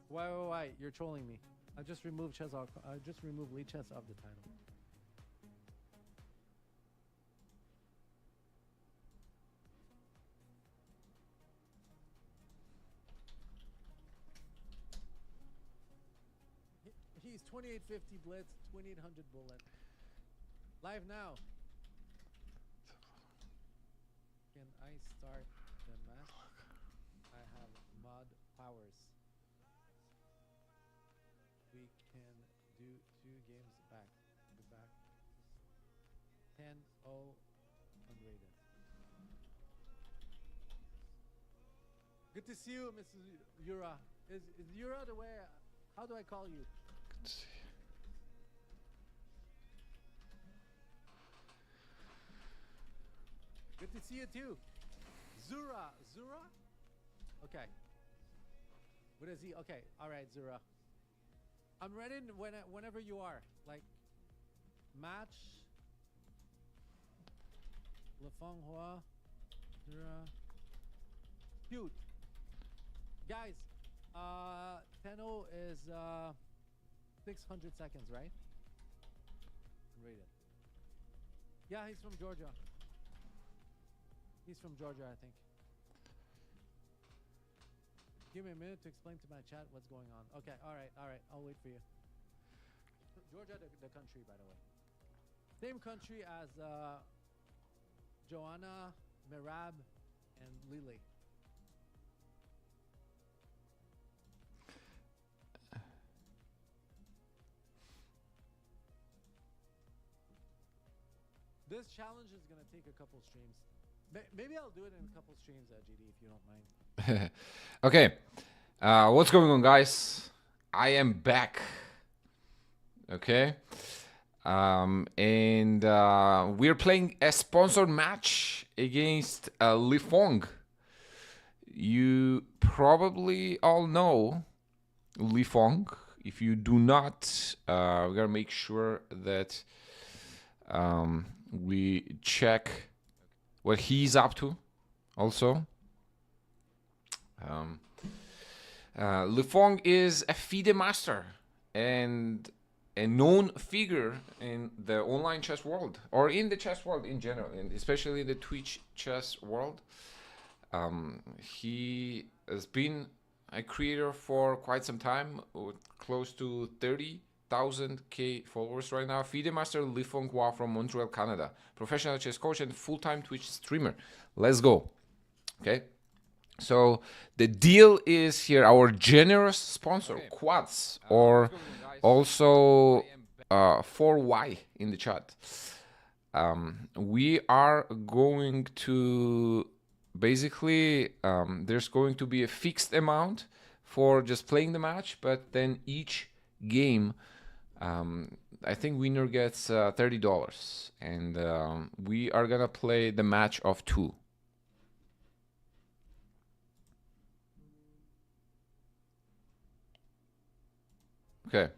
Why? You're trolling me. I just removed Lee Chess off the title. He's 2850 blitz, 2800 bullet. Live now. Can I start the match? I have mod powers. We can do 2 games back. 10-0 unrated. Good to see you, Mrs. Yura. Is Yura the way? How do I call you? Good to see you. Good to see you too. Zura? Okay. What is he? Okay. All right, Zura. I'm ready whenever you are. Like, match. LefongHua. Zura. Cute. Guys, 10-0 is 600 seconds, right? Rated. Yeah, he's from Georgia. He's from Georgia, I think. Give me a minute to explain to my chat what's going on. Okay, all right. I'll wait for you. Georgia, the country, by the way. Same country as Joanna, Mirab, and Lily. This challenge is gonna take a couple streams. Maybe I'll do it in a couple streams, GD, if you don't mind. Okay, what's going on, guys? I am back. Okay, and we're playing a sponsored match against Lefong. You probably all know Lefong. If you do not, we're gonna make sure that we check what he's up to also. Lefong is a FIDE master and a known figure in the online chess world, or in the chess world in general, and especially the Twitch chess world. He has been a creator for quite some time, with close to 30,000 followers right now. FIDE master LefongHua from Montreal, Canada. Professional chess coach and full-time Twitch streamer. Let's go. Okay. So the deal is here, our generous sponsor, Quads, or also 4Y in the chat. We are going to basically, there's going to be a fixed amount for just playing the match, but then each game, I think winner gets $30, and we are gonna play the match of 2. Okay.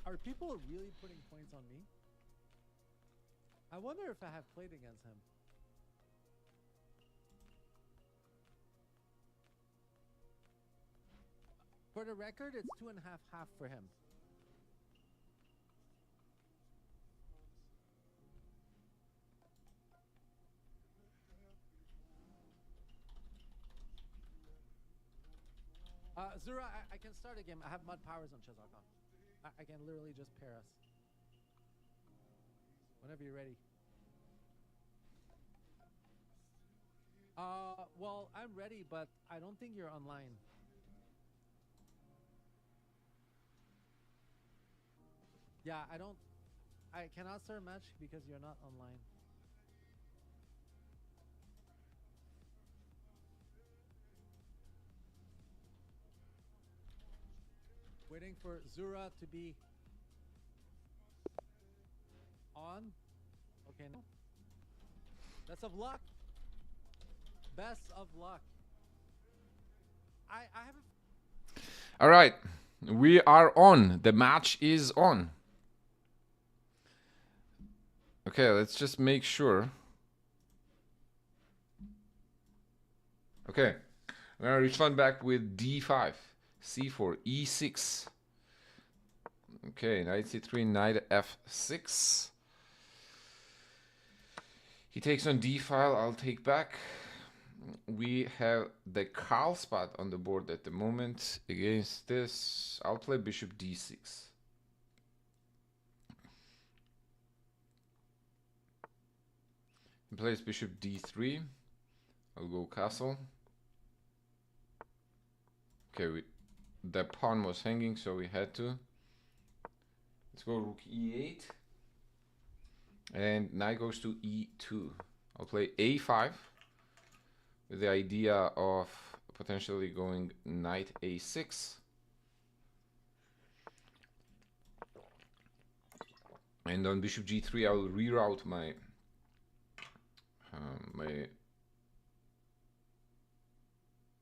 Are people really putting points on me? I wonder if I have played against him. For the record, it's 2.5 for him. Zura, I can start a game. I have mud powers on Chess.com. I can literally just pair us. Whenever you're ready. Well, I'm ready, but I don't think you're online. Yeah, I cannot start a match because you're not online. Waiting for Zura to be on. Okay, no. Best of luck. Best of luck. I haven't. All right, we are on. The match is on. Okay, let's just make sure. Okay, I'm gonna respond back with d5, c4, e6. Okay, knight c3, knight f6. He takes on d file, I'll take back. We have the Carl spot on the board at the moment. Against this, I'll play bishop d6. He plays bishop d3. I'll go castle. Okay, the pawn was hanging, so we had to. Let's go rook e8. And knight goes to e2. I'll play a5 with the idea of potentially going knight a6. And on bishop g3, I will reroute my my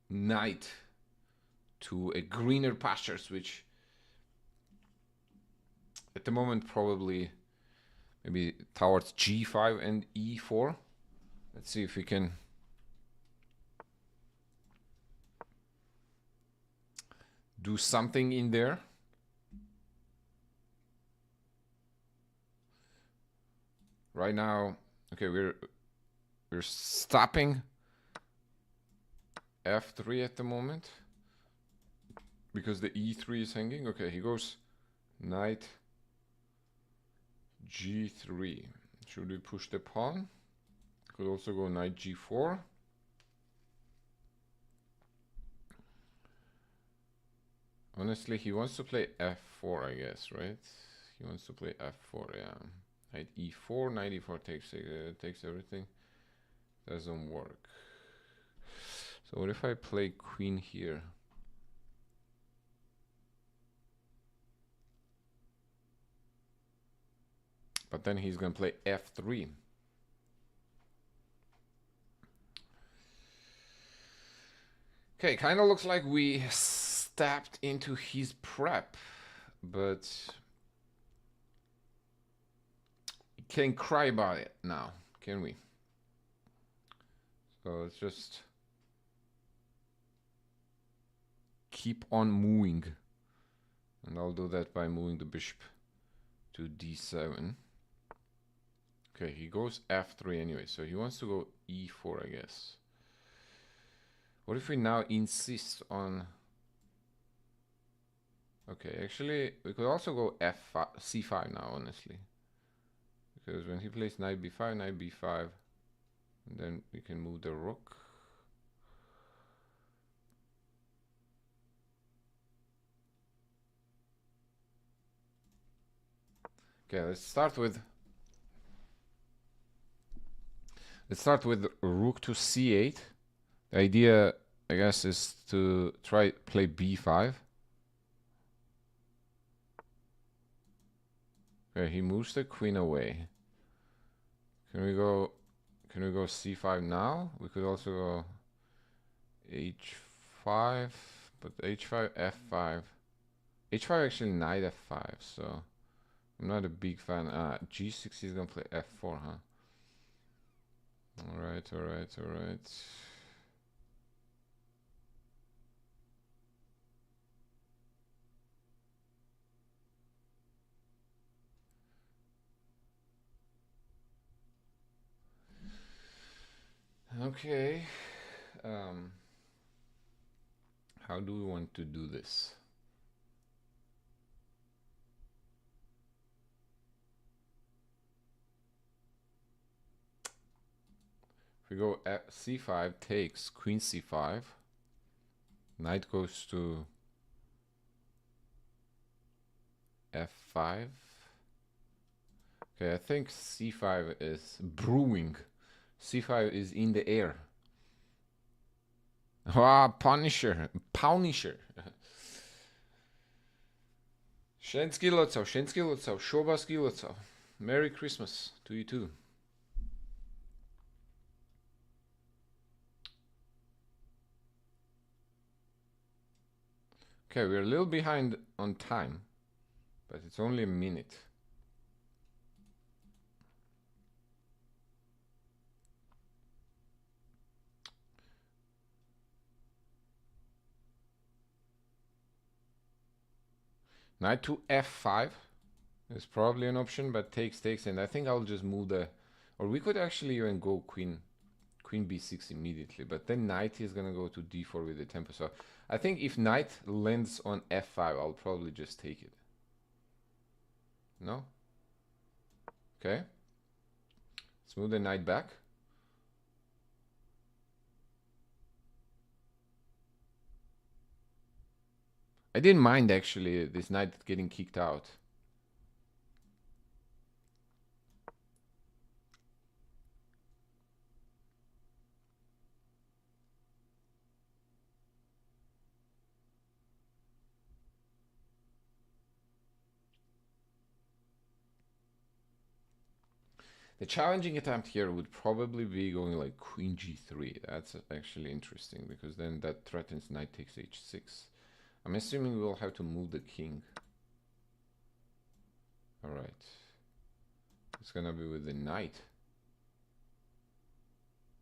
knight to a greener pastures, which at the moment probably maybe towards g5 and e4. Let's see if we can do something in there. Right now, okay, we're stopping f3 at the moment because the e3 is hanging. Okay, he goes knight g3. Should we push the pawn? Could also go knight g4. Honestly, he wants to play f4, I guess, right? He wants to play f4, yeah. Knight e4, knight e4 takes everything. Doesn't work. So what if I play queen here? But then he's gonna play f3. Okay, kind of looks like we stepped into his prep, but we can't cry about it now, can we? So let's just keep on moving. And I'll do that by moving the bishop to d7. Okay, he goes f3 anyway, so he wants to go e4, I guess. What if we now insist on... Okay, actually, we could also go f5, c5 now, honestly. Because when he plays knight b5, and then we can move the rook. Okay, let's start with rook to c8. The idea, I guess, is to try play b5. Okay, he moves the queen away. Can we go c5 now? We could also go h5, but h5, f5. h5 actually knight f5, so I'm not a big fan. g6 he's gonna play f4, huh? Alright. Okay. How do we want to do this? If we go c5 takes queen c5, knight goes to f5. Okay, I think c5 is brewing. c5 is in the air. Punisher. Shenski Lotso, Shobaski Lotso. Merry Christmas to you too. Okay, we're a little behind on time, but it's only a minute. Knight to f5 is probably an option, but takes, and I think I'll just move the, or we could actually even go queen b6 immediately, but then knight is gonna go to d4 with the tempo. So I think if knight lands on f5, I'll probably just take it. No? Okay. Let's move the knight back. I didn't mind actually this knight getting kicked out. The challenging attempt here would probably be going like queen g3. That's actually interesting because then that threatens knight takes h6. I'm assuming we'll have to move the king. All right. It's gonna be with the knight.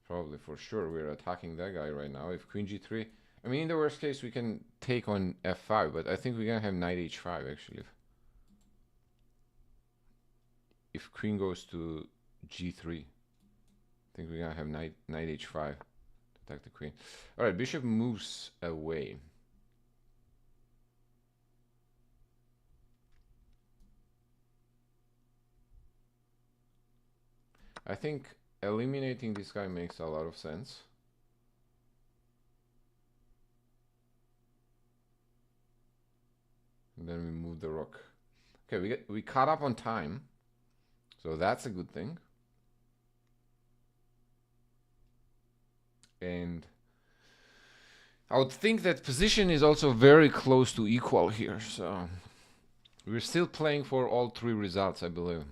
Probably for sure we're attacking that guy right now. If queen g3, I mean in the worst case we can take on f5, but I think we're gonna have knight h5 actually. If queen goes to g3, I think we're gonna have knight h5 to attack the queen. All right, bishop moves away. I think eliminating this guy makes a lot of sense. And then we move the rook. Okay, we caught up on time, so that's a good thing. And I would think that position is also very close to equal here, so we're still playing for all three results, I believe.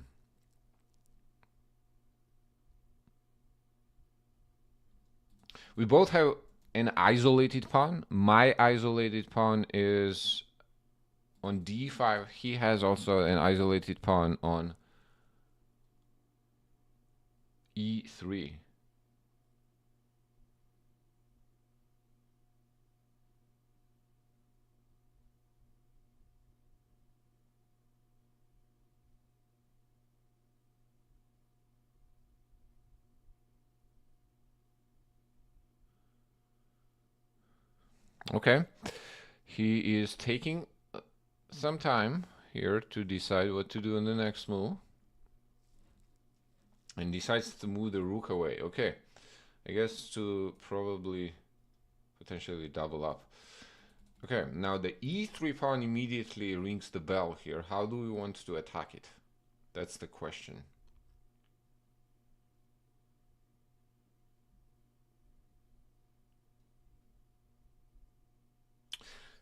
We both have an isolated pawn. My isolated pawn is on d5. He has also an isolated pawn on e3. Okay, he is taking some time here to decide what to do in the next move, and decides to move the rook away. Okay, I guess to probably potentially double up. Okay, now the e3 pawn immediately rings the bell here. How do we want to attack it? That's the question.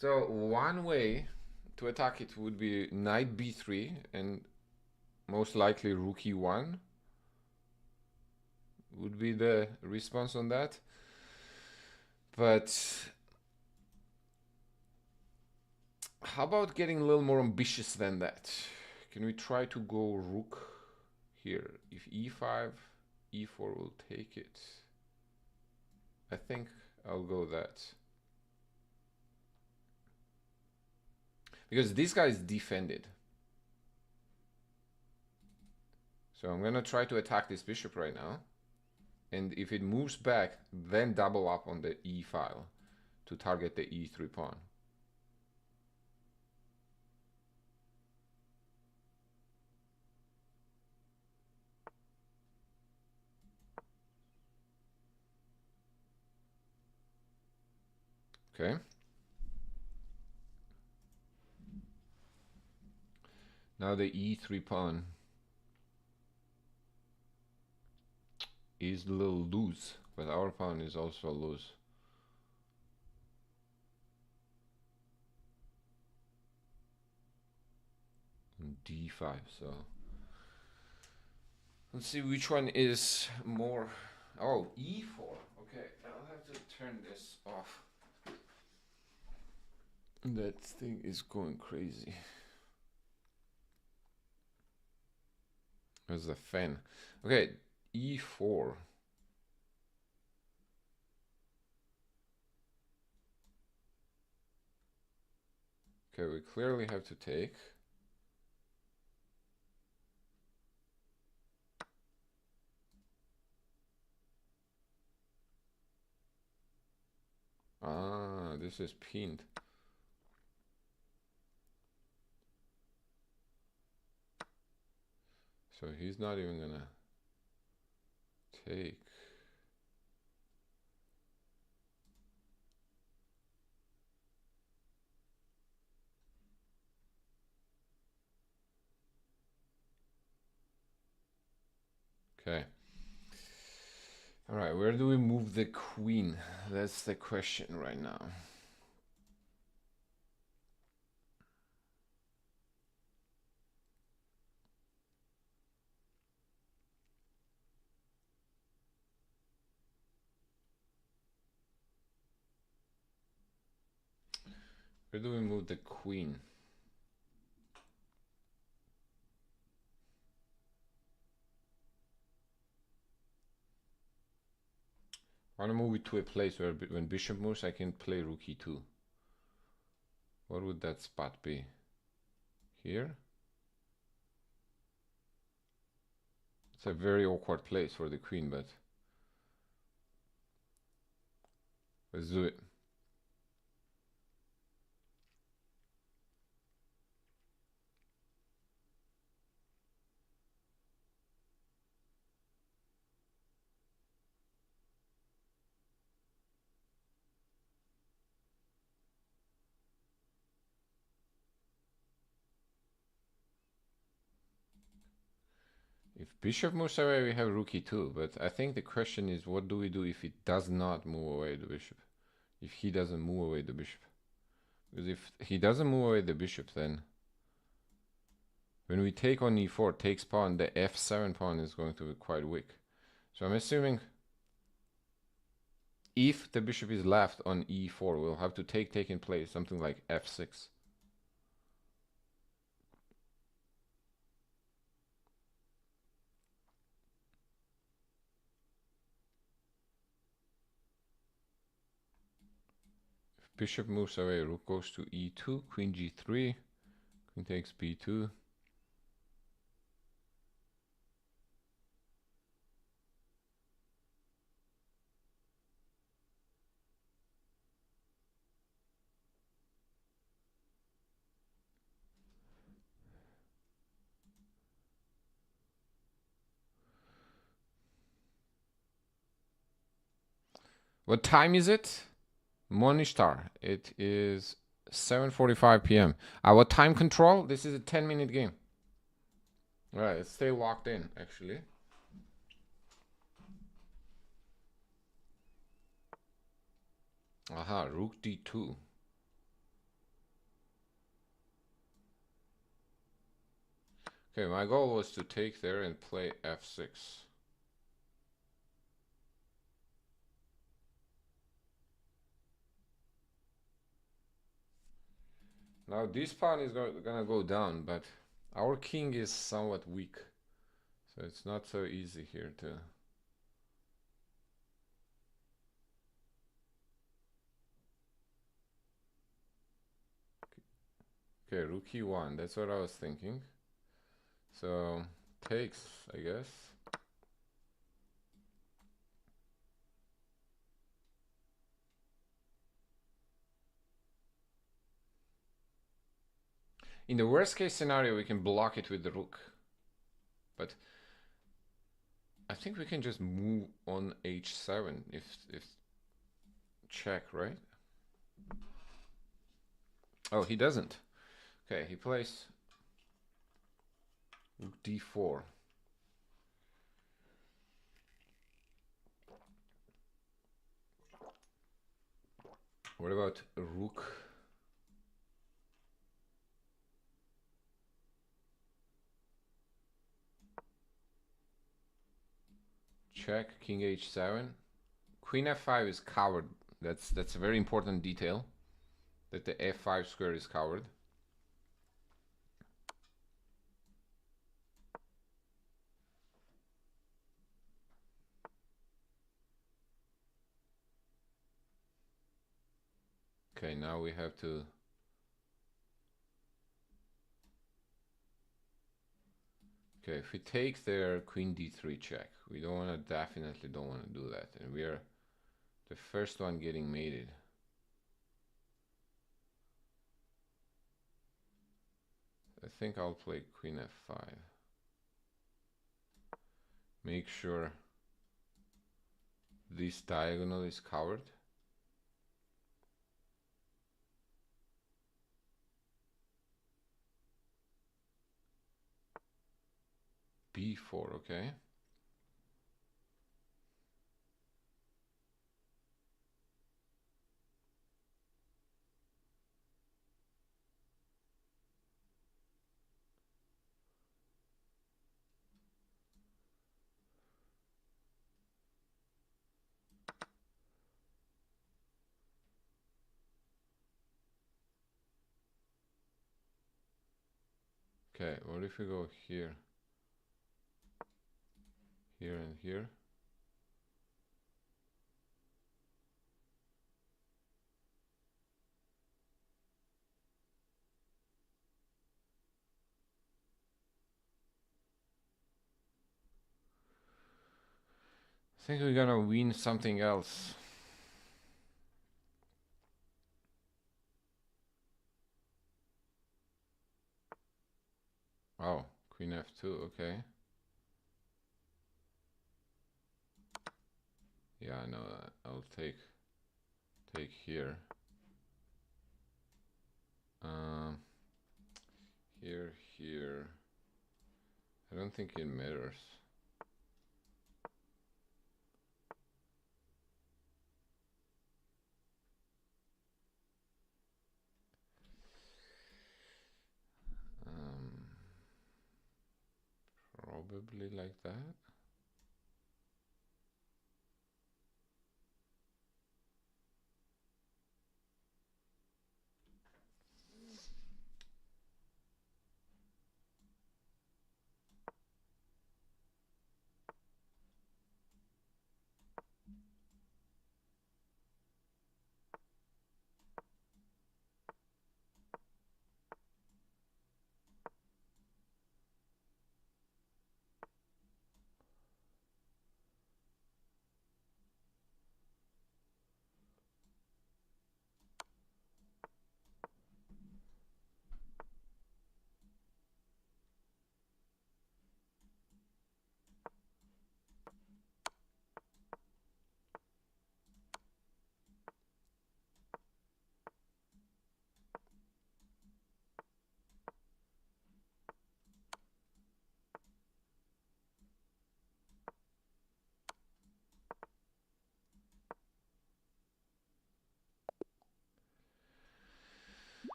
So one way to attack it would be knight b3 and most likely rook e1 would be the response on that. But how about getting a little more ambitious than that? Can we try to go rook here? If e5, e4 will take it. I think I'll go that. Because this guy is defended. So I'm gonna try to attack this bishop right now. And if it moves back, then double up on the e file to target the e3 pawn. Okay. Now the e3 pawn is a little loose, but our pawn is also loose. And d5, so let's see which one is more. Oh, e4. Okay, I'll have to turn this off. That thing is going crazy. There's a fan. Okay, e4. Okay, we clearly have to take. Ah, this is pinned. So he's not even gonna take. Okay. All right, where do we move the queen? That's the question right now. Where do we move the queen? I want to move it to a place where when bishop moves, I can play rook e2. What would that spot be? Here? It's a very awkward place for the queen, but let's do it. If bishop moves away, we have rook e2, but I think the question is, what do we do if it does not move away the bishop? If he doesn't move away the bishop? Because if he doesn't move away the bishop, then when we take on e4, takes pawn, the f7 pawn is going to be quite weak. So I'm assuming if the bishop is left on e4, we'll have to take in place something like f6. If bishop moves away, rook goes to e2, queen g3, queen takes b2. What time is it? Monishtar. It is 7:45 p.m. What time control? This is a 10-minute game. All right, let's stay locked in, actually. Aha, rook d2. Okay, my goal was to take there and play f6. Now this pawn is gonna go down, but our king is somewhat weak. So it's not so easy here to... Okay, rook e1, that's what I was thinking. So, takes, I guess. In the worst case scenario, we can block it with the rook. But I think we can just move on h7 if check, right? Oh, he doesn't. Okay, he plays rook d4. What about rook? Check, king h7. Queen f5 is covered. That's a very important detail, that the f5 square is covered. Okay, now we have to Okay, if we take their queen d3 check, we don't want to, definitely don't want to do that, and we're the first one getting mated. I think I'll play queen f5. Make sure this diagonal is covered. b4, okay. Okay, what if we go here, here and here? I think we're gonna win something else. Oh, queen f2, okay. Yeah, I know that. I'll take here. Here. I don't think it matters. Probably like that.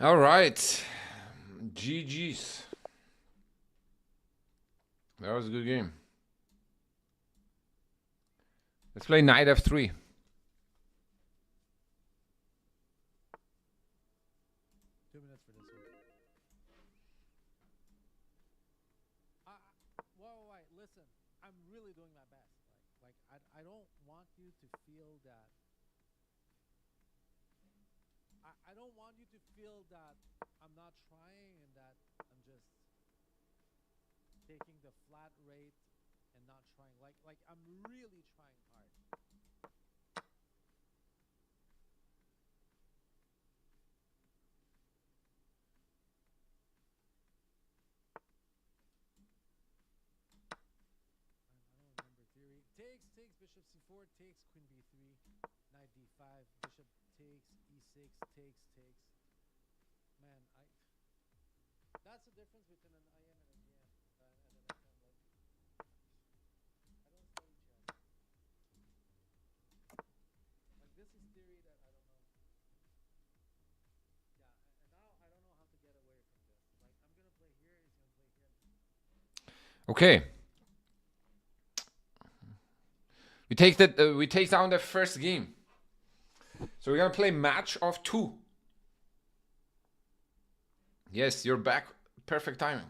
All right, GG's. That was a good game. Let's play knight f3. Wait, listen. I'm really doing my best. I don't want you to feel that. I don't want you to feel that I'm not trying and that I'm just taking the flat rate and not trying. Like I'm really trying hard. I don't remember theory. Takes, bishop c4, takes, queen b3, knight d5, bishop takes, e6, takes. Man, that's the difference between an IM and a GM and an FM. I don't study chess. Like this is theory that I don't know. Yeah, and now I don't know how to get away from this. Like I'm gonna play here, he's gonna play here. Okay. We take down the first game. So we're gonna play match of 2. Yes, you're back. Perfect timing.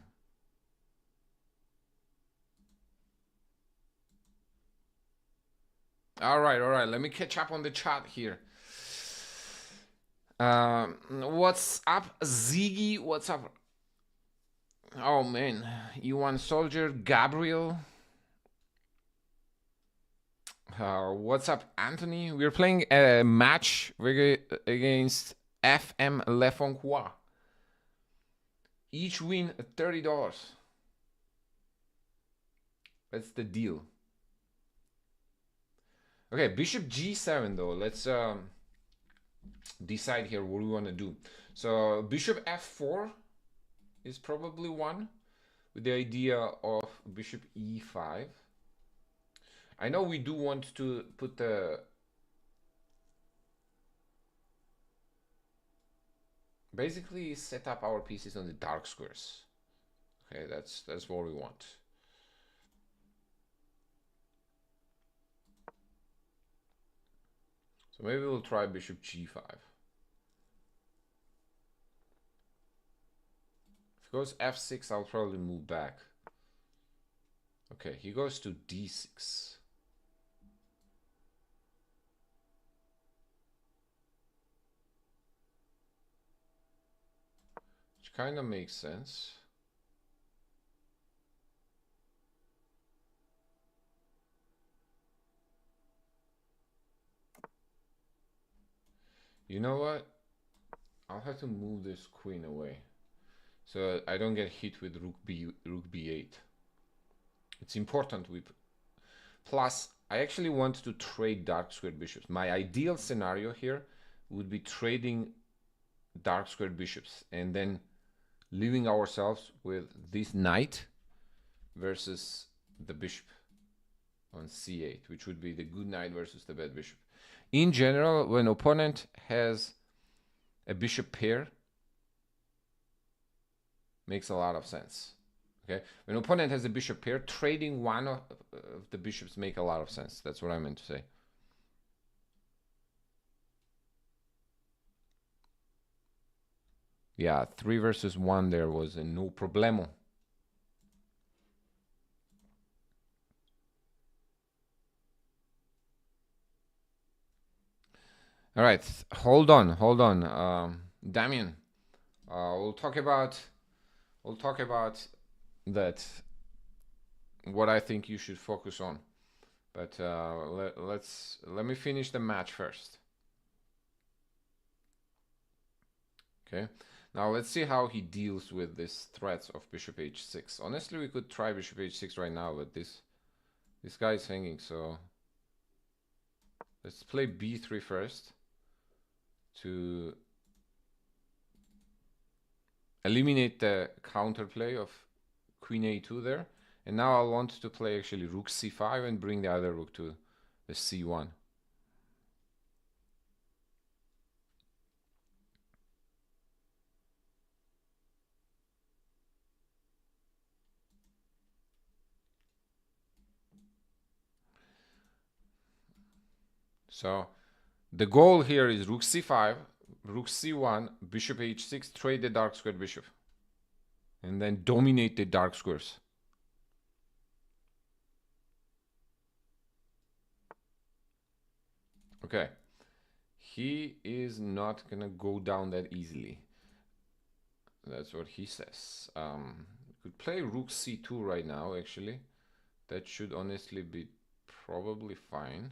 All right. Let me catch up on the chat here. What's up, Ziggy? What's up? Oh man, E1 soldier, Gabriel. What's up, Anthony? We're playing a match against FM LefongHua. Each win $30. That's the deal. Okay, bishop g7 though. Let's decide here what we want to do. So bishop f4 is probably one, with the idea of bishop e5. I know we do want to put the basically set up our pieces on the dark squares. Okay, that's what we want. So maybe we'll try bishop g5. If he goes f6, I'll probably move back. Okay, he goes to d6. Which kind of makes sense. You know what? I'll have to move this queen away so I don't get hit with rook b8. It's important. Plus, I actually want to trade dark squared bishops. My ideal scenario here would be trading dark squared bishops and then leaving ourselves with this knight versus the bishop on c8, which would be the good knight versus the bad bishop. In general, when opponent has a bishop pair, makes a lot of sense. Okay, when opponent has a bishop pair, trading one of the bishops make a lot of sense. That's what I meant to say. Yeah, 3 versus 1 there was a no problemo. All right, hold on, Damien. We'll talk about that. What I think you should focus on, but let me finish the match first. Okay, now let's see how he deals with this threats of bishop h6. Honestly, we could try bishop h6 right now, but this guy is hanging, so let's play b3 first to eliminate the counterplay of queen a2 there. And now I want to play actually rook c5 and bring the other rook to the c1. So the goal here is rook c5, rook c1, bishop h6, trade the dark squared bishop, and then dominate the dark squares. Okay, he is not gonna go down that easily. That's what he says. Could play rook c2 right now, actually. That should honestly be probably fine.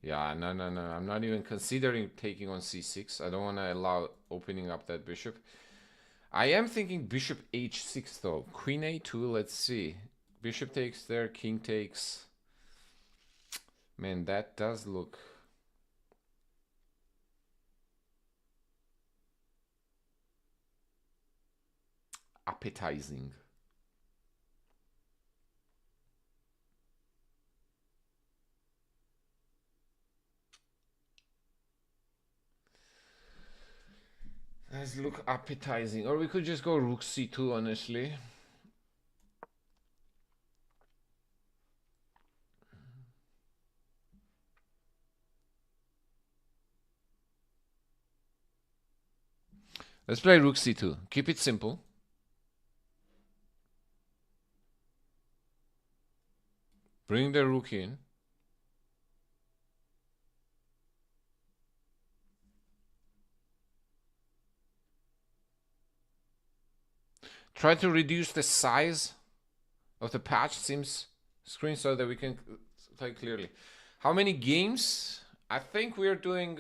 Yeah, no. I'm not even considering taking on c6. I don't want to allow opening up that bishop. I am thinking bishop h6 though. Queen a2, let's see. Bishop takes there, king takes. Man, that does look appetizing. Does look appetizing. Or we could just go rook c2, honestly. Let's play rook c2. Keep it simple. Bring the rook in. Try to reduce the size of the patch screen so that we can play clearly. How many games? I think we are doing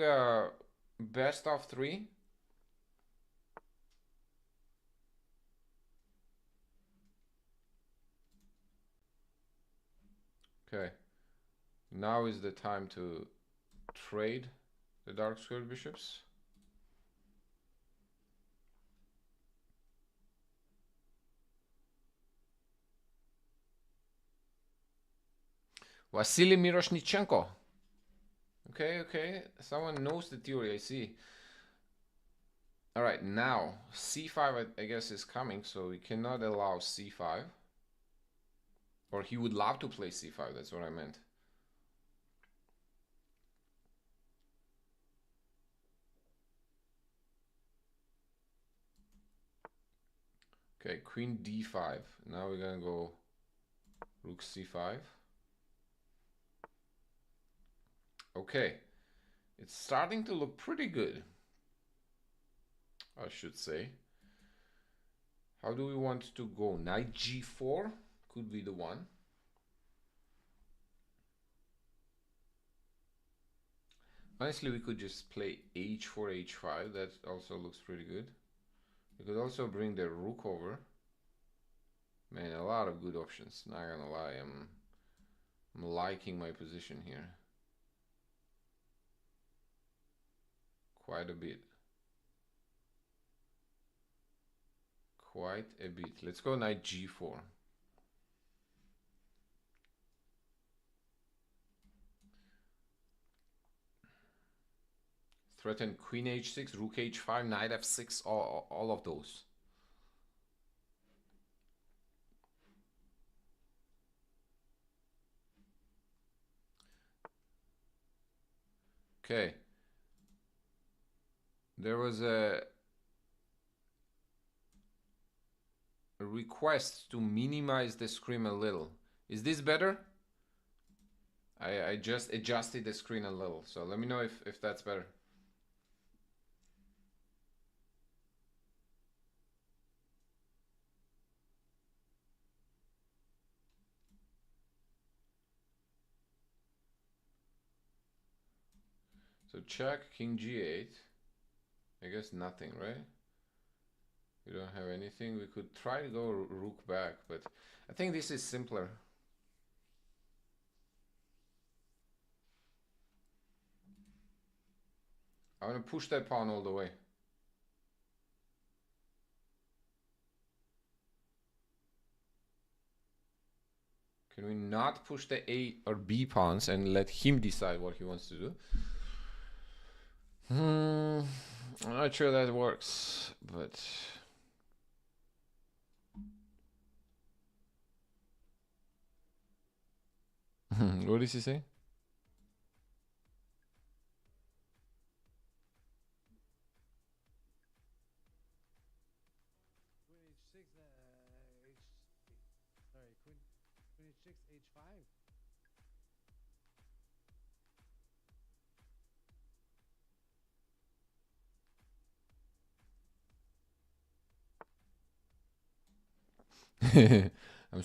best of 3. Okay. Now is the time to trade the dark squared bishops. Vasily Miroshnichenko. Okay. Someone knows the theory, I see. All right, now c5 I guess is coming, so we cannot allow c5. Or he would love to play c5, that's what I meant. Okay, queen d5. Now we're gonna go rook c5. Okay, it's starting to look pretty good, I should say. How do we want to go? Knight g4 could be the one. Honestly, we could just play h4, h5. That also looks pretty good. We could also bring the rook over. Man, a lot of good options. Not gonna lie, I'm liking my position here. Quite a bit. Quite a bit. Let's go knight g4. Threaten queen h6, rook h5, knight f6, all of those. Okay. There was a request to minimize the screen a little. Is this better? I just adjusted the screen a little, so let me know if that's better. So check king g8. I guess nothing, right? We don't have anything. We could try to go rook back, but I think this is simpler. I want to push that pawn all the way. Can we not push the A or B pawns and let him decide what he wants to do? I'm not sure that works, but... What does he say? Queen h6, h5. I'm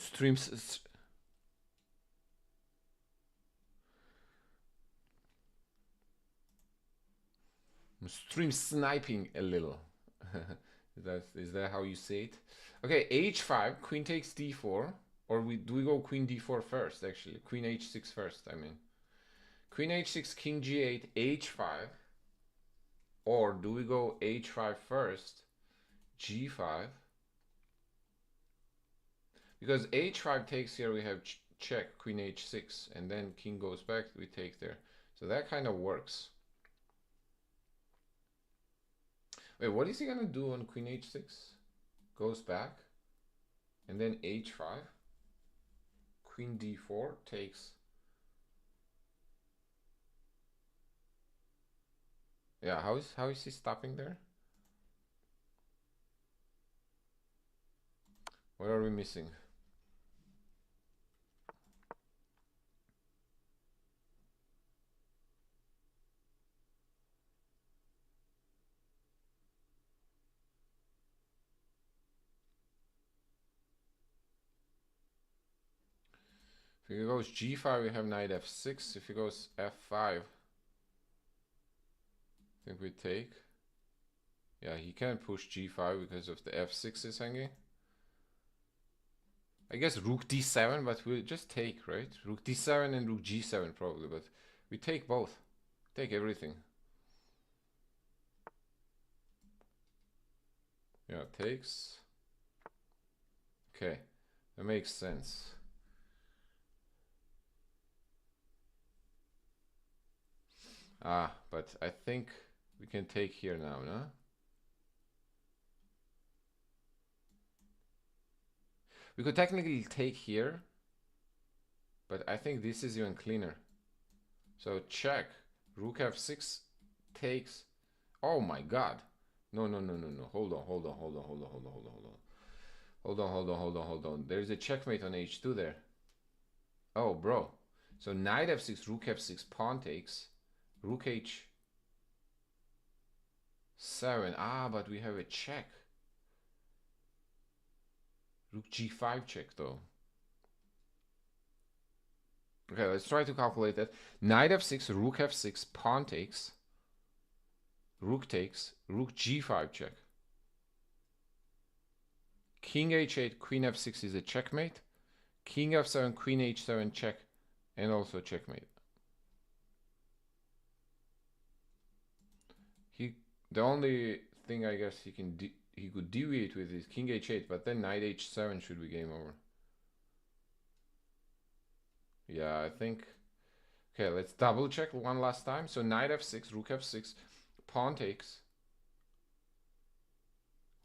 stream sniping a little. Is that how you say it? Okay, h5, queen takes d4, or do we go queen d4 first? Actually, queen h6 first. I mean, queen h6, king g8, h5, or do we go h5 first, g5? Because h5 takes here, we have check, queen h6, and then king goes back, we take there. So that kind of works. Wait, what is he gonna do on queen h6? Goes back, and then h5, queen d4 takes. Yeah, how is he stopping there? What are we missing? If he goes g5, we have knight f6. If he goes f5, I think we take. Yeah, he can't push g5 because of the f6 is hanging. I guess rook d7, but we'll just take, right? Rook d7 and rook g7 probably, but we take both. Take everything. Yeah, takes. Okay, that makes sense. Ah, but I think we can take here now, no? We could technically take here, but I think this is even cleaner. So check. Rook f6 takes. Oh my god. No. Hold on. There's a checkmate on h2 there. Oh, bro. So knight f6, rook f6, pawn takes. Rook h7. Ah, but we have a check. Rook g5 check though. Okay, let's try to calculate that. Knight f6, rook f6, pawn takes. Rook takes, rook g5 check. King h8, queen f6 is a checkmate. King f7, queen h7 check, and also checkmate. The only thing I guess he could deviate with is king h8, but then knight h7 should be game over. Yeah, I think. Okay, let's double check one last time. So knight f6, rook f6, pawn takes.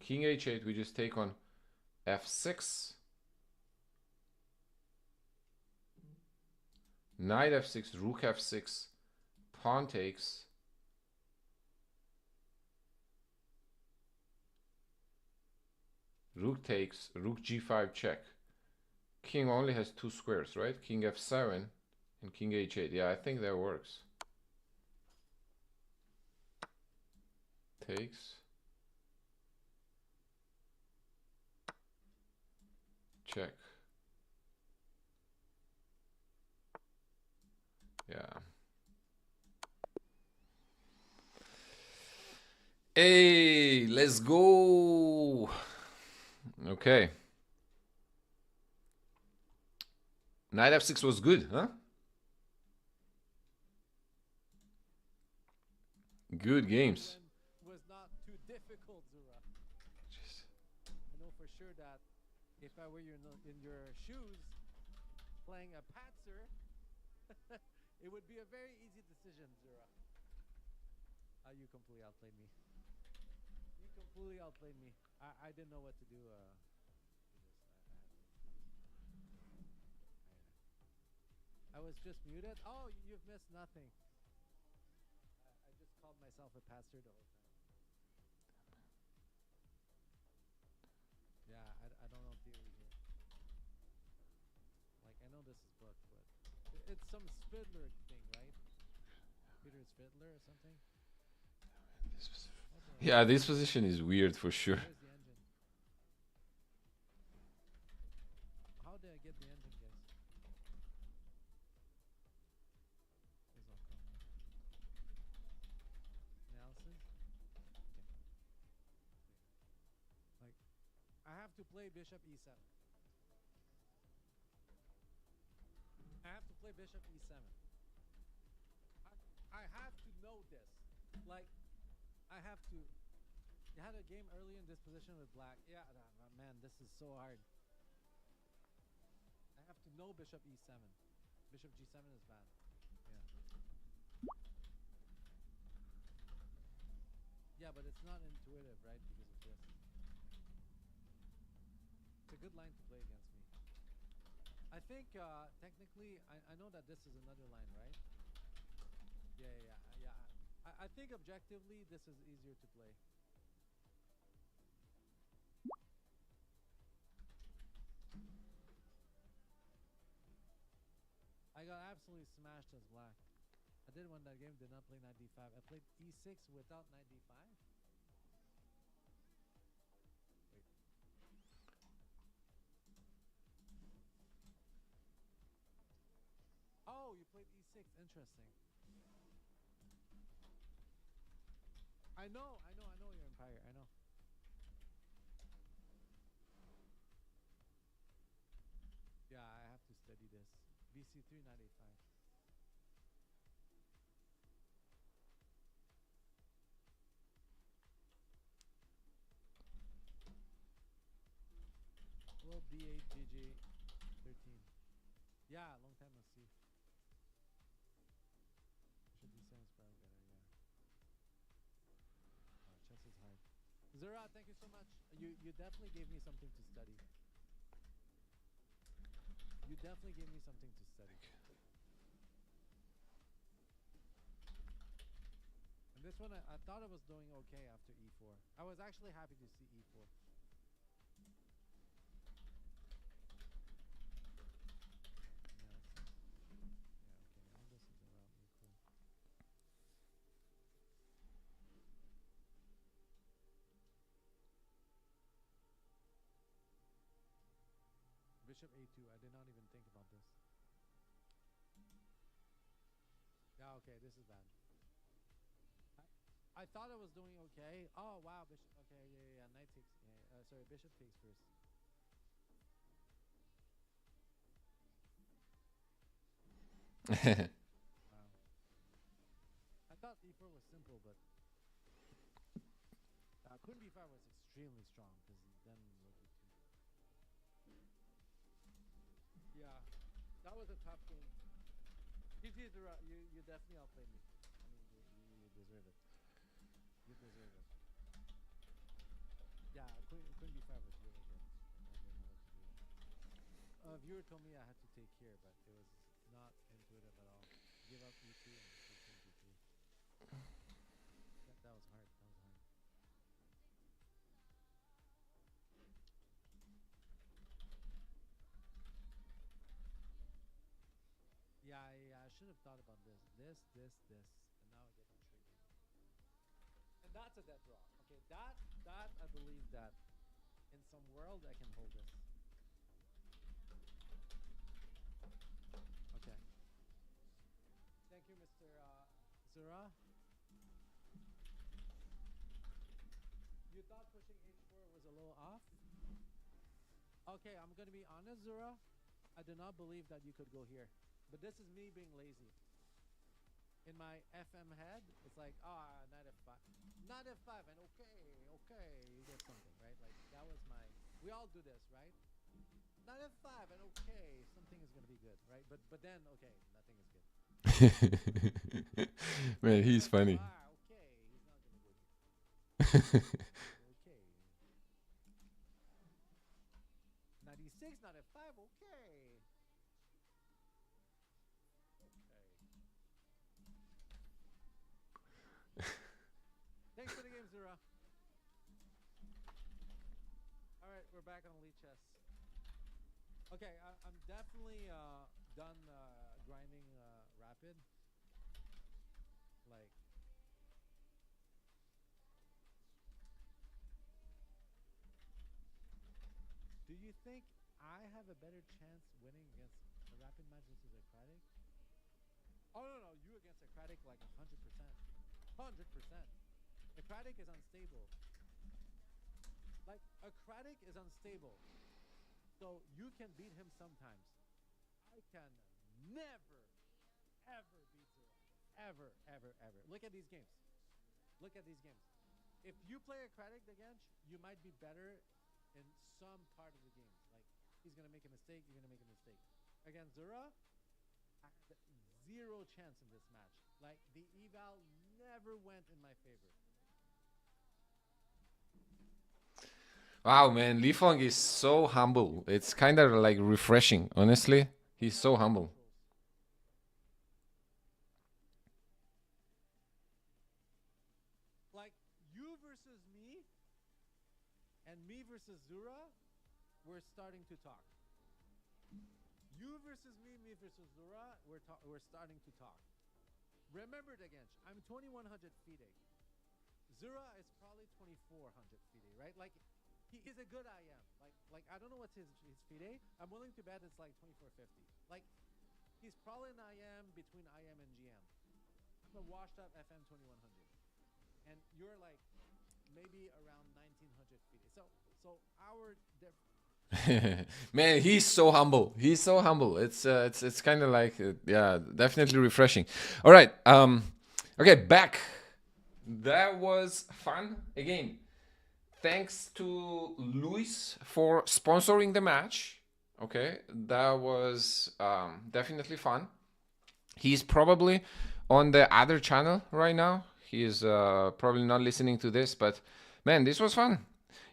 King h8, we just take on f6. Knight f6, rook f6, pawn takes. Rook takes, rook g5 check. King only has two squares, right? King f7 and king h8. Yeah, I think that works. Takes. Check. Yeah. Hey, let's go. Okay. Knight f6 was good, huh? Good games. Was not too difficult, Zura. I know for sure that if I were in your shoes playing a patzer, it would be a very easy decision, Zura. You completely outplayed me. You completely outplayed me. I didn't know what to do. I was just muted. Oh, you've missed nothing. I just called myself a pastor the whole time. Yeah, I don't know theory here. Like, I know this is booked, but it's some Spidler thing, right? Peter's Fiddler or something? Yeah, this position is weird for sure. Where's the engine? How did I get the engine, guys? Those all come, right? Analysis? Okay. Like, I have to play bishop e7. I have to play bishop e7. I have to know this. Like, I have to. You had a game early in this position with black. Yeah, man, this is so hard. I have to know bishop e7. Bishop g7 is bad. Yeah. Yeah, but it's not intuitive, right? Because of this. It's a good line to play against me. I think technically, I know that this is another line, right? Yeah. I think objectively, this is easier to play. I got absolutely smashed as black. I did win that game, did not play knight d5. I played e6 without knight d5. Wait. 6, interesting. I know your empire. I know. Yeah, I have to study this. BC3 985. Well, B8 GG 13. Yeah, long time no see. Should be 7 is probably better. Yeah. Chess is hard. Zura, thank you so much. You definitely gave me something to study. You definitely gave me something to study. And this one, I thought I was doing okay after e4. I was actually happy to see e4. Bishop a2. I did not even think about this. Yeah, okay, this is bad. I thought I was doing okay. Oh wow, bishop. Okay, yeah. Knight takes. Yeah, sorry, bishop takes first. Wow. I thought e4 was simple, but queen b5 was extremely strong because then would be two. Yeah, that was a tough game. GG, you definitely outplayed me. I mean, you deserve it. You deserve it. Yeah, queen b5 was really good. I didn't know what to do. A viewer told me I had to take here, but it was not intuitive at all. Give up e2 and take queen b3. That was hard. That was hard. Yeah, I should have thought about this. And now I get intrigued. And that's a dead draw. Okay, that I believe that in some world I can hold this. Okay. Thank you, Mr. Zura. You thought pushing h4 was a little off? Okay, I'm gonna be honest, Zura. I do not believe that you could go here. But this is me being lazy. In my FM head, it's like, knight f5. Knight f5, and okay, you get something, right? Like, that was my... We all do this, right? Knight f5, and okay, something is gonna be good, right? But then, okay, nothing is good. Man, he's funny. Okay, he's not gonna go here. Okay. Knight e6, knight f5, okay. Thanks for the game, Zura. Alright, we're back on Elite Chess. Okay, I'm definitely done grinding rapid. Like, do you think I have a better chance winning against a rapid match versus Socratic? Oh no, you against Socratic like 100%. 100%. Socratic is unstable. Like, Socratic is unstable. So you can beat him sometimes. I can never, ever beat Zura. Ever. Look at these games. If you play Socratic against, you might be better in some part of the game. Like, he's gonna make a mistake, you're gonna make a mistake. Against Zura, I had zero chance in this match. Like, the eval never went in my favor. Wow, man, Lifong is so humble. It's kind of like refreshing, honestly. He's so humble. Like, you versus me and me versus Zura, we're starting to talk. You versus me versus Zura, we're starting to talk. Remember it again. I'm 2100 FIDE. Zura is probably 2400 FIDE, right? Like, he is a good IM. Like I don't know what's his FIDE. I'm willing to bet it's like 2450. Like, He's probably an IM between IM and GM. I'm a washed up FM 2100, and you're like maybe around 1900 feet. So our Man, he's so humble. He's so humble. It's kind of like yeah, definitely refreshing. All right. Okay, back. That was fun again. Thanks to Luis for sponsoring the match. Okay, that was definitely fun. He's probably on the other channel right now. He's probably not listening to this, but man, this was fun.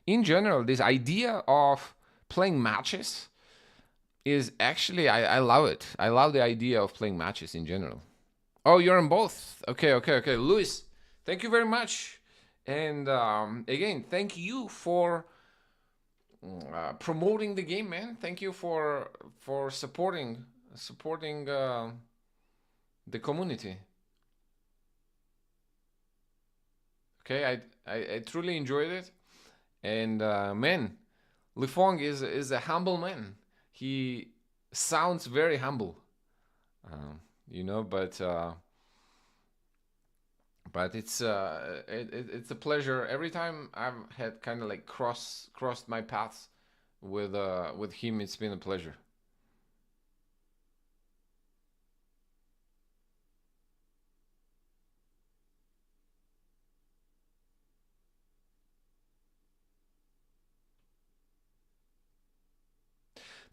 In general, this idea of playing matches is actually, I love it. I love the idea of playing matches in general. Oh, you're on both. Okay. Luis, thank you very much. And again, thank you for promoting the game, man. Thank you for supporting the community. Okay, I truly enjoyed it, and man, Lefong is a humble man. He sounds very humble, but it's a pleasure every time I've had kind of like crossed my paths with him. It's been a pleasure.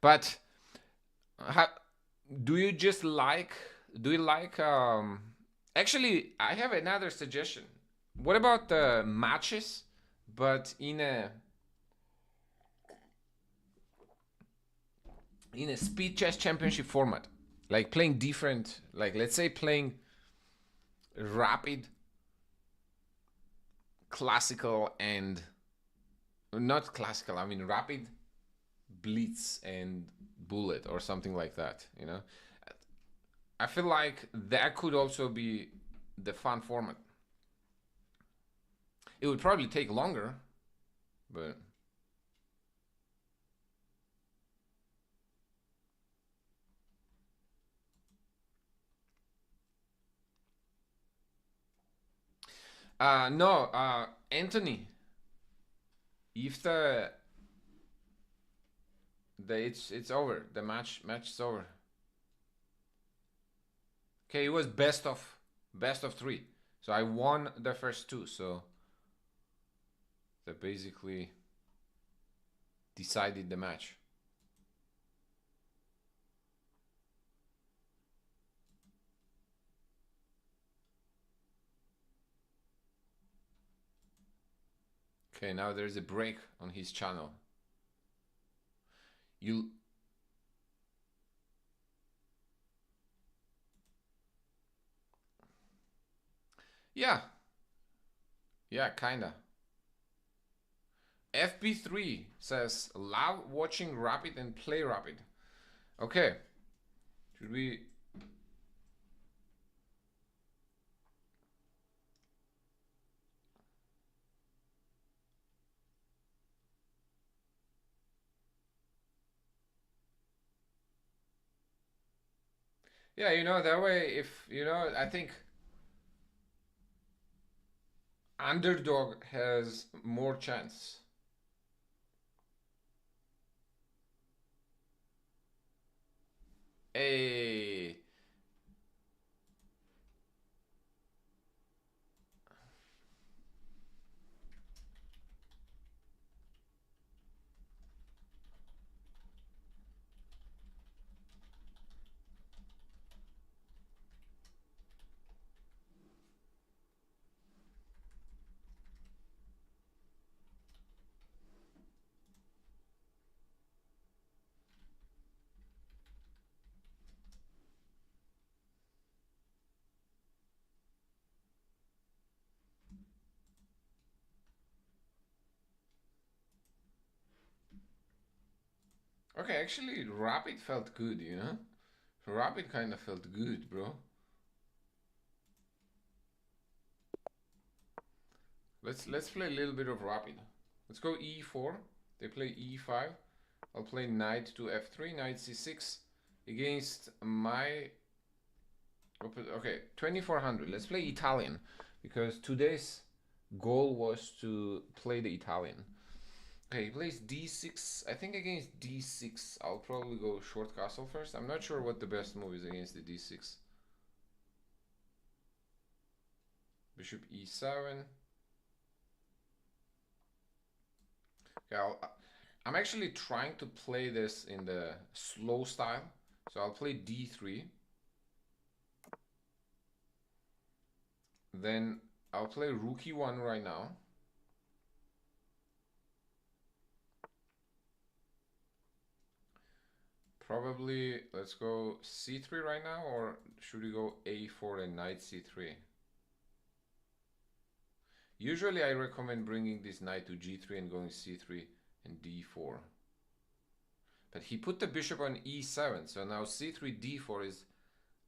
But how, do you just like do you like actually I have another suggestion. What about the matches but in a speed chess championship format? Like playing different, like let's say playing rapid, classical, and not classical, I mean rapid, blitz, and bullet, or something like that, you know? I feel like that could also be the fun format. It would probably take longer, but no, Anthony, if it's over, the match is over. Okay, it was best of three, so I won the first two, so that basically decided the match. Okay, now there's a break on his channel. You Yeah, yeah, kinda. FB3 says love watching Rapid and play Rapid. Okay, should we? Yeah, that way. If I think underdog has more chance. A Okay, actually, Rapid felt good. Rapid kind of felt good, bro. Let's play a little bit of Rapid. Let's go E4. They play E5. I'll play knight to F3, knight C6, against my... Okay, 2400. Let's play Italian, because today's goal was to play the Italian. Okay, he plays d6. I think against d6, I'll probably go short castle first. I'm not sure what the best move is against the d6. Bishop e7. Okay, I'm actually trying to play this in the slow style. So I'll play d3. Then I'll play rook e1 right now. Probably, let's go c3 right now, or should we go a4 and knight c3? Usually I recommend bringing this knight to g3 and going c3 and d4. But he put the bishop on e7, so now c3, d4 is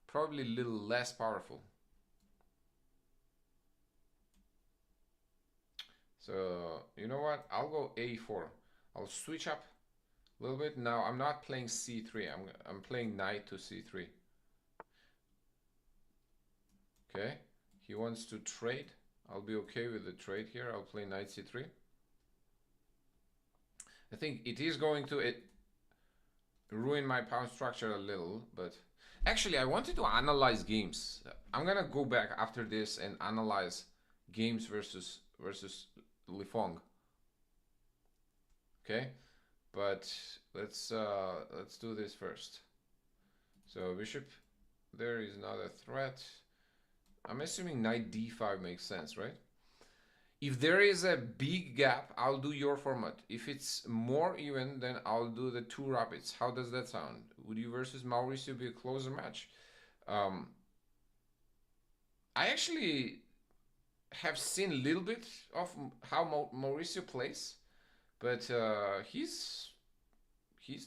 probably a little less powerful. So, you know what? I'll go a4. I'll switch up a little bit. Now, I'm not playing c3. I'm playing knight to c3. Okay. He wants to trade. I'll be okay with the trade here. I'll play knight c3. I think it is going to ruin my pawn structure a little, but actually I wanted to analyze games. I'm gonna go back after this and analyze games versus Lefong. Okay, but let's do this first. So bishop there is not a threat. I'm assuming knight d5 makes sense, right? If there is a big gap, I'll do your format. If it's more even, then I'll do the two rapids. How does that sound? Would you versus Mauricio be a closer match? I actually have seen a little bit of how Mauricio plays, but he's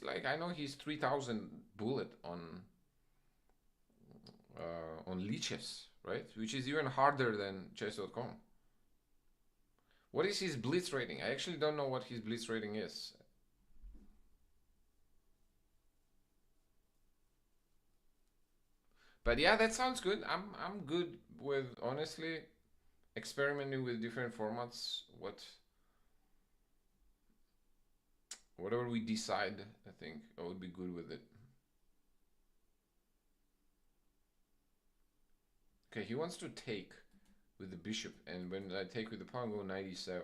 like, I know he's 3000 bullet on leeches, right? Which is even harder than chess.com. What is his blitz rating? I actually don't know what his blitz rating is. But yeah, that sounds good. I'm good with, honestly, experimenting with different formats. Whatever we decide, I think I would be good with it. Okay, he wants to take with the bishop, and when I take with the pawn, go knight e7.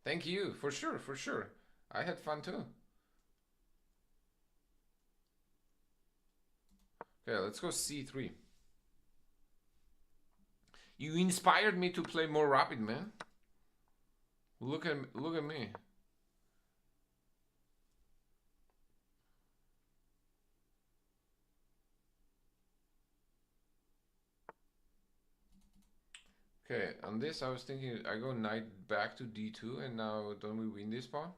Thank you, for sure, for sure. I had fun too. Okay, let's go c3. You inspired me to play more rapid, man. Look at me. Okay, on this I was thinking I go knight back to d2, and now don't we win this pawn?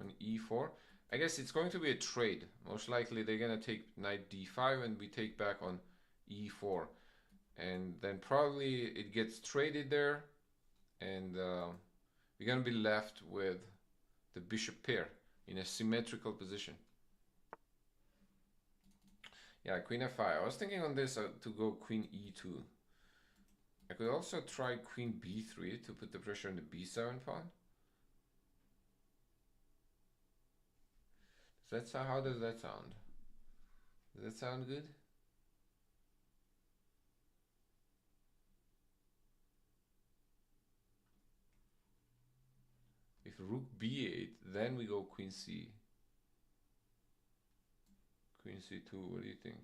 On e4. I guess it's going to be a trade. Most likely they're gonna take knight d5 and we take back on e4. And then probably it gets traded there, and we're gonna be left with the bishop pair in a symmetrical position. Yeah, queen f5. I was thinking on this to go queen e2. I could also try queen b3 to put the pressure on the b7 pawn. How does that sound? Does that sound good? If rook b8, then we go queen c. Queen c2, what do you think?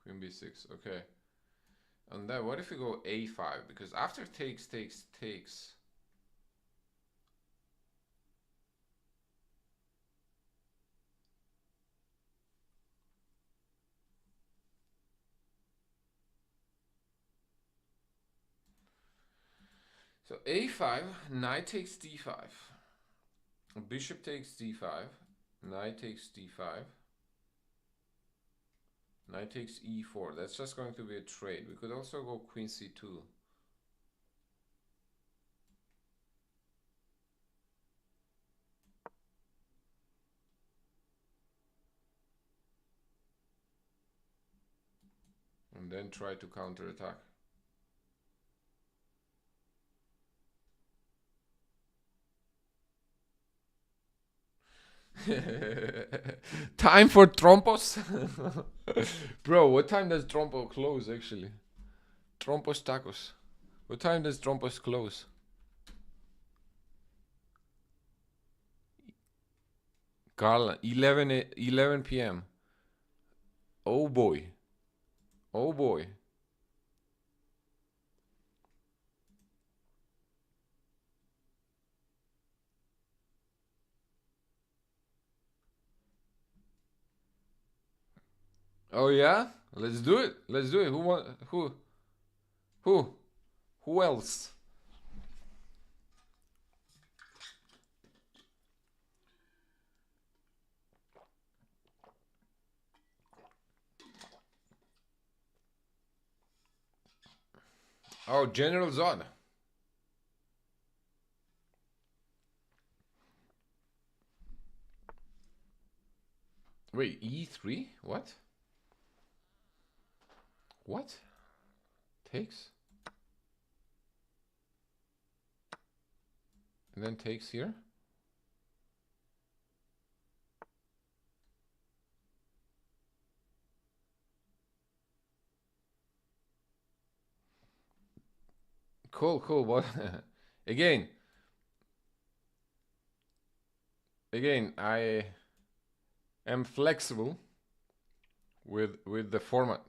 Queen b6, okay. And then what if we go a5? Because after takes. So a5, knight takes d5. Bishop takes d5. Knight takes d5. Knight takes e4. That's just going to be a trade. We could also go queen c2. And then try to counterattack. Time for trompos? Bro, what time does trompo close actually? Trompos tacos. What time does trompos close? Carl, 11 p.m. Oh boy. Oh boy. Oh yeah? Let's do it. Let's do it. Who want who? Who else? Oh, General Zod. Wait, E3? What? What? Takes? And then takes here? Cool, cool. What? Again, I am flexible with the format.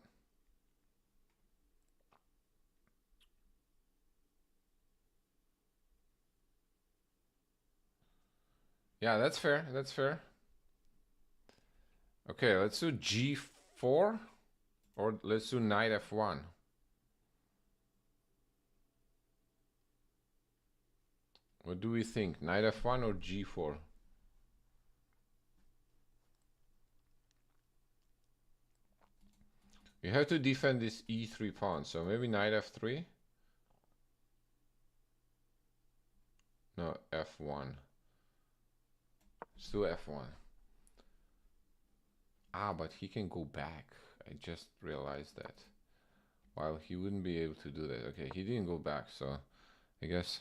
Yeah, that's fair. That's fair. Okay, let's do G4 or let's do knight F1. What do we think? Knight F1 or G4? You have to defend this E3 pawn, so maybe knight F3? No, F1. Let's do F1. Ah, but he can go back. I just realized that. While he wouldn't be able to do that. Okay, he didn't go back, so I guess.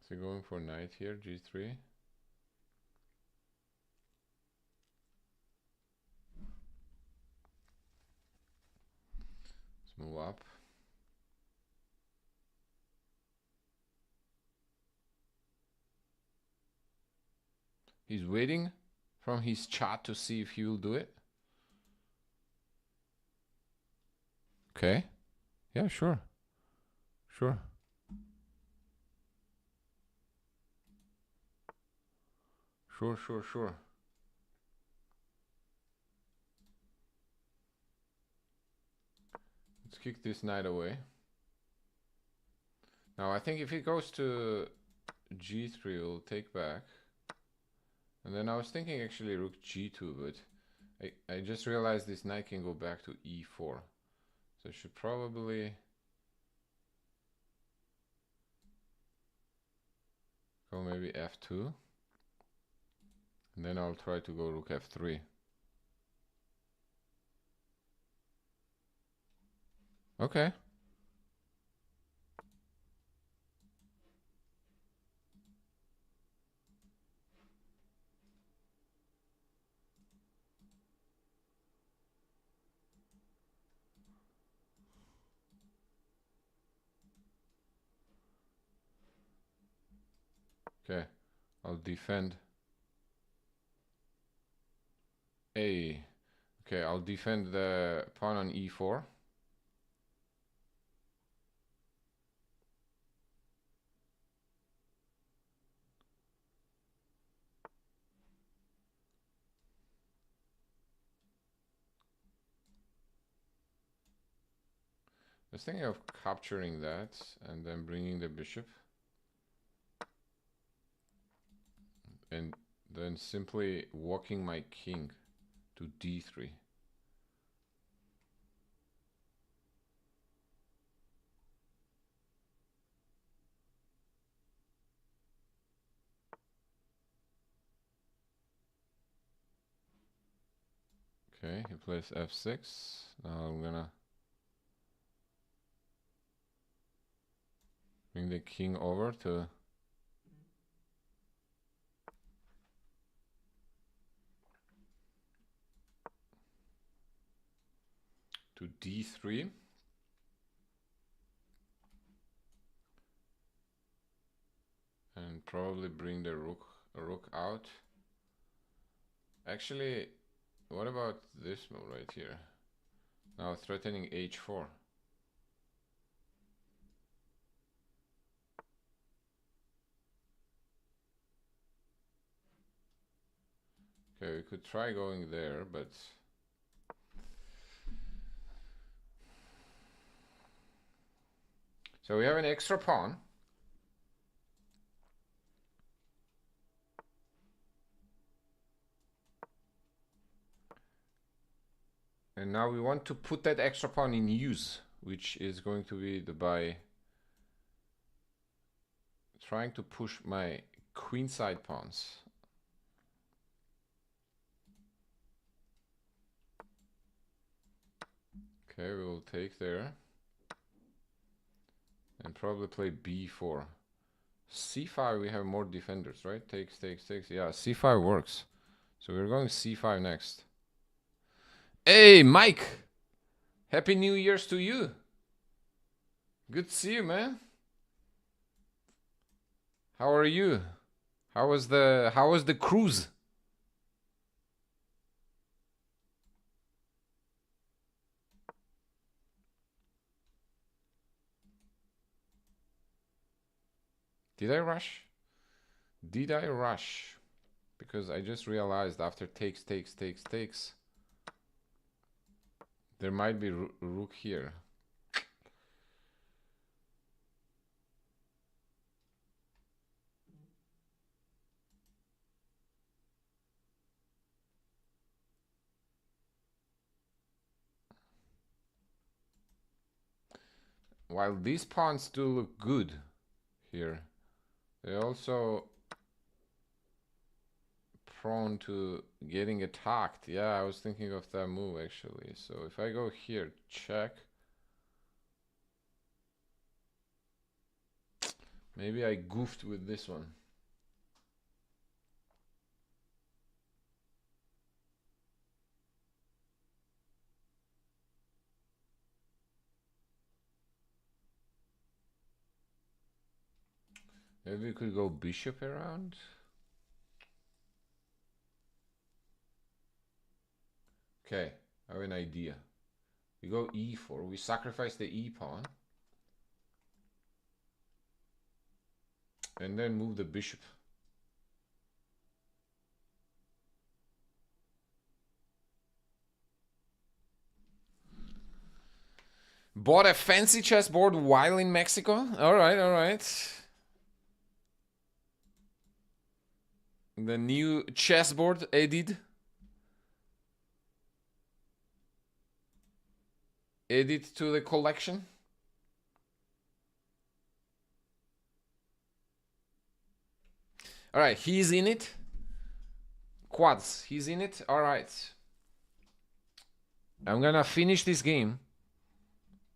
So going for knight here, G3. Let's move up. He's waiting from his chat to see if he will do it. Okay. Yeah, sure. Sure. Sure. Let's kick this knight away. Now, I think if he goes to G3, we'll take back. And then I was thinking actually rook G2, but I just realized this knight can go back to E4. So I should probably go maybe F2. And then I'll try to go rook F3. Okay. Okay, I'll defend A. Okay, I'll defend the pawn on E4. was thinking of capturing that and then bringing the bishop. And then simply walking my king to d3. Okay, he plays f6. Now I'm gonna bring the king over to d3. And probably bring the rook out. Actually, what about this move right here? Now threatening h4. Okay, we could try going there, but so we have an extra pawn. And now we want to put that extra pawn in use, which is going to be by trying to push my queenside pawns. Okay, we will take there. And probably play b4. c5, we have more defenders, right? Takes, takes, takes. Yeah, c5 works. So we're going c5 next. Hey, Mike! Happy New Year's to you. Good to see you, man. How are you? How was the cruise? Did I rush? Did I rush? Because I just realized after takes, takes, takes, takes, there might be rook here. While these pawns do look good here, they also prone to getting attacked. Yeah, I was thinking of that move actually. So if I go here, check. Maybe I goofed with this one. Maybe we could go bishop around. Okay, I have an idea. We go e4. We sacrifice the e pawn. And then move the bishop. Bought a fancy chessboard while in Mexico? Alright, alright. The new chessboard added. Added to the collection. Alright, he's in it. Quads, he's in it. Alright. I'm gonna finish this game.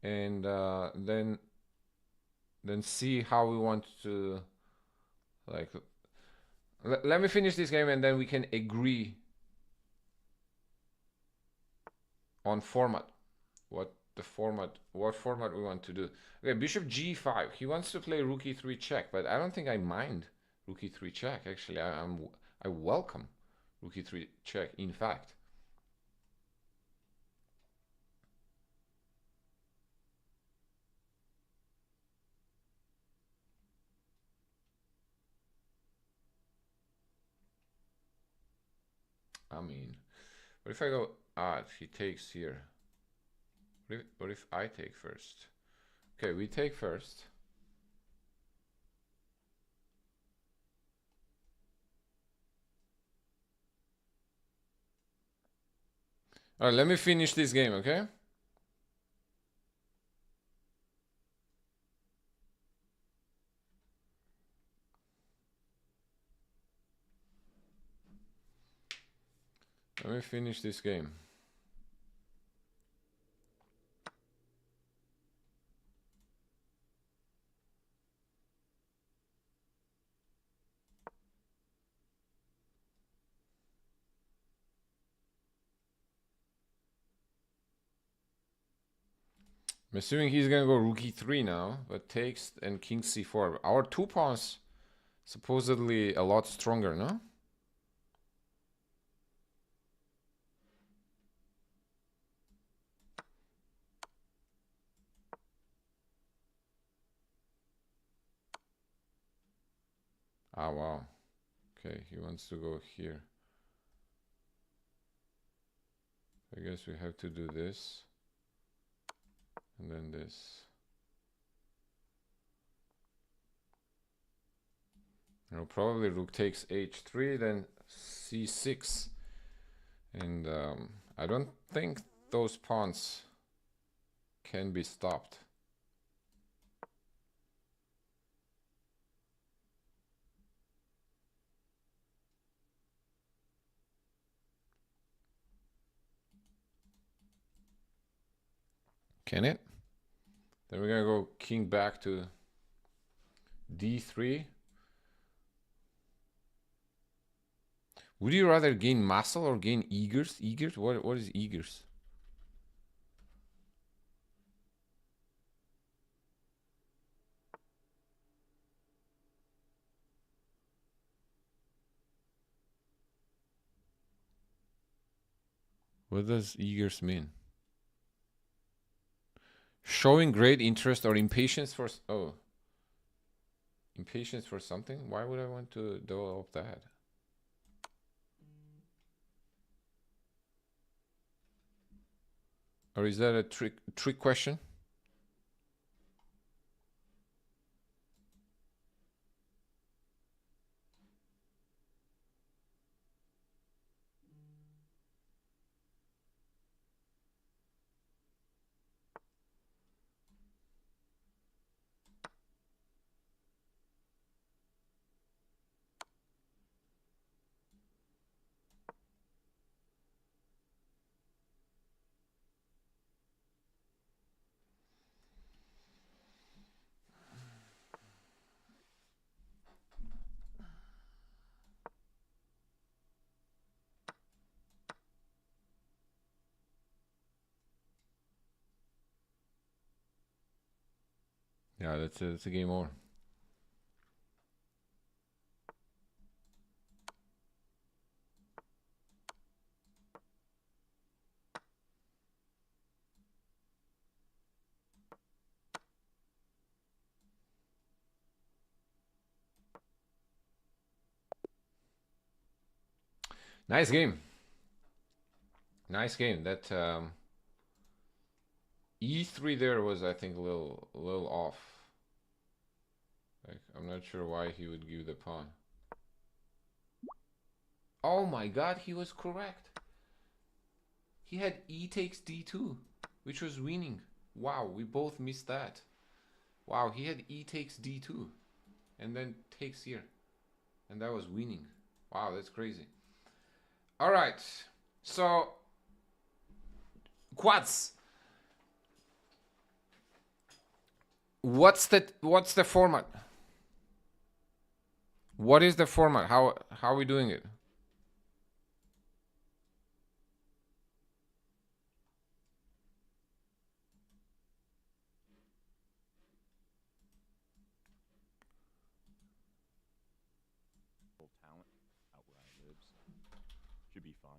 And then see how we want to, like, let me finish this game and then we can agree on format. What format we want to do. Okay, bishop g5. He wants to play rook e3 check, but I don't think I mind rook e3 check. Actually, I welcome rook e3 check. In fact, I mean, what if I go, if he takes here? What if I take first? Okay, we take first. All right, let me finish this game, okay? Let me finish this game. I'm assuming he's gonna go rook e3 now, but takes and king c4. Our two pawns supposedly a lot stronger, no? Ah, wow. Okay, he wants to go here. I guess we have to do this. And then this. You know, probably rook takes h3, then c6. And I don't think those pawns can be stopped. Can it? Then we're gonna go king back to d3. Would you rather gain muscle or gain eagers? Eagers? What is eagers? What does eagers mean? Showing great interest or impatience for... Oh. Impatience for something? Why would I want to develop that? Or is that a trick question? Yeah, that's a game over. Nice game. Nice game. That e3 there was, I think, a little off. Like, I'm not sure why he would give the pawn. Oh my god, he was correct. He had e takes d2, which was winning. Wow, we both missed that. Wow, he had e takes d2 and then takes here. And that was winning. Wow, that's crazy. All right. So quads. What's the format? What is the format? How are we doing it? Talent out where I live. Should be fun.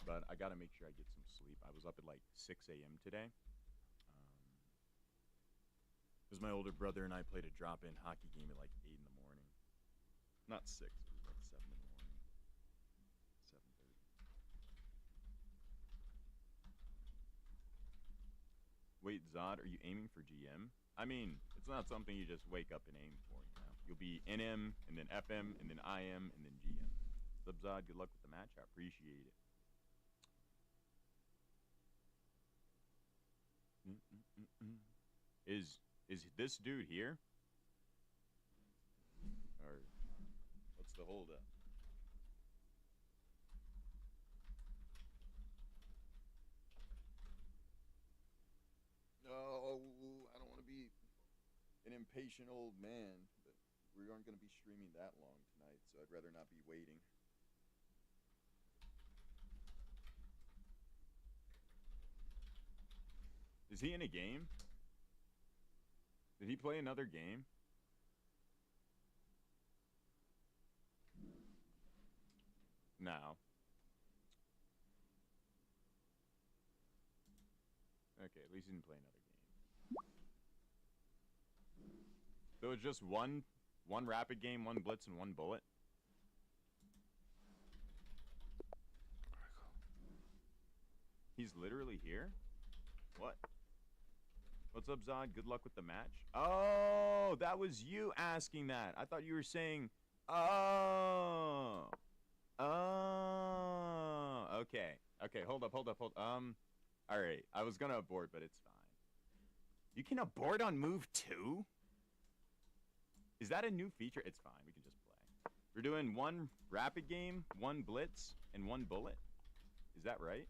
But I gotta make sure I get some sleep. I was up at like 6 a.m. today. Because my older brother and I played a drop-in hockey game at like 8 in the morning. Not 6, it was like 7 in the morning. 7:30. Wait, Zod, are you aiming for GM? I mean, it's not something you just wake up and aim for, you know? You'll be NM, and then FM, and then IM, and then GM. What's up, Zod? Good luck with the match. I appreciate it. Is this dude here? Or what's the holdup? No, I don't want to be an impatient old man, but we aren't going to be streaming that long tonight, so I'd rather not be waiting. Is he in a game? Did he play another game? No. Okay, at least he didn't play another game. So it's just one rapid game, one blitz, and one bullet? He's literally here? What? What's up, Zod? Good luck with the match. Oh, that was you asking that. I thought you were saying, oh. Oh. Okay. Okay, hold up. All right. I was gonna abort, but it's fine. You can abort on move 2? Is that a new feature? It's fine. We can just play. We're doing one rapid game, one blitz, and one bullet. Is that right?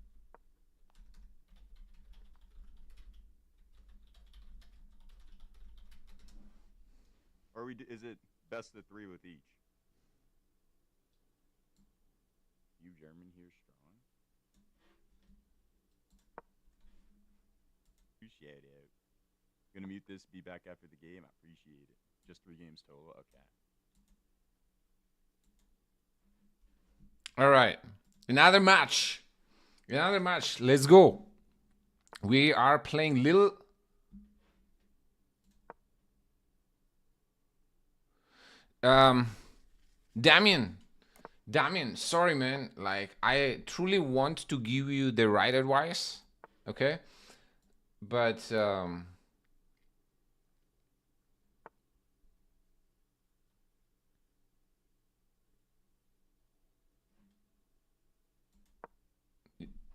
Or is it best of 3 with each? You German here strong. Appreciate it. Gonna mute this, be back after the game. I appreciate it. Just 3 games total. Okay. All right. Another match. Let's go. We are playing little... Damien, sorry, man. Like, I truly want to give you the right advice, okay? But,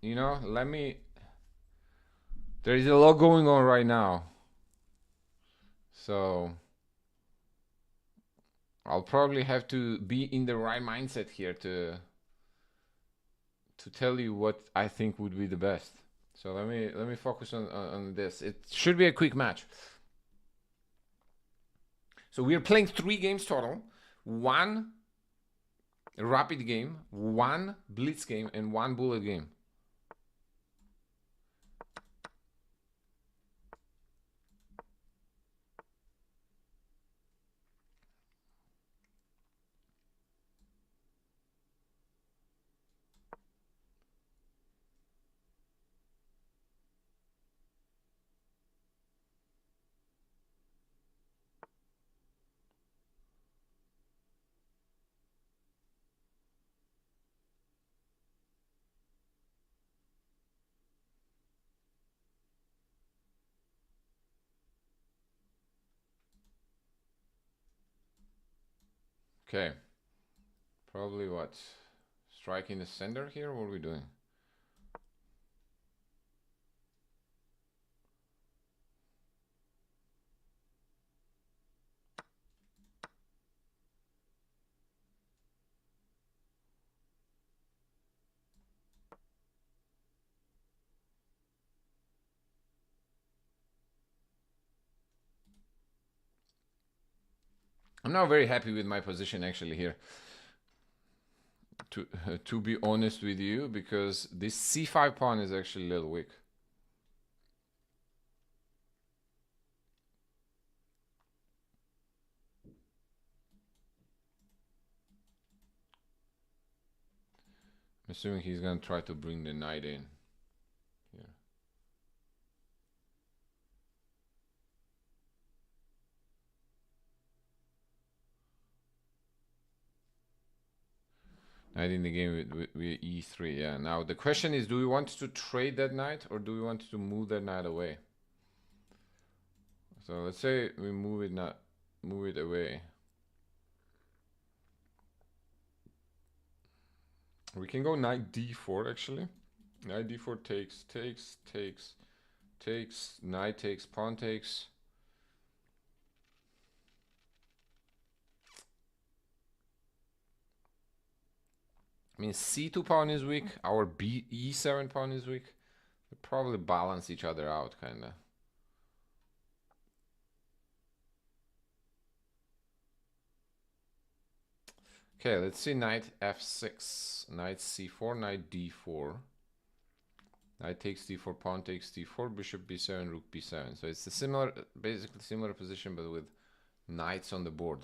you know, there is a lot going on right now. So... I'll probably have to be in the right mindset here to tell you what I think would be the best. So let me focus on this. It should be a quick match. So we are playing 3 games total. 1 rapid game, 1 blitz game, and 1 bullet game. Okay. Probably what? Striking the center here? What are we doing? I'm not very happy with my position actually here. To be honest with you, because this c5 pawn is actually a little weak. I'm assuming he's gonna try to bring the knight in here. Knight in the game with e3. Yeah. Now the question is, do we want to trade that knight or do we want to move that knight away? So let's say we move it away. We can go knight d4 actually. Knight d4 takes, knight takes, pawn takes. I mean, c2 pawn is weak. Our e7 pawn is weak. They probably balance each other out, kind of. Okay, let's see knight f6, knight c4, knight d4. Knight takes d4, pawn takes d4, bishop b7, rook b7. So it's a similar, basically similar position, but with knights on the board.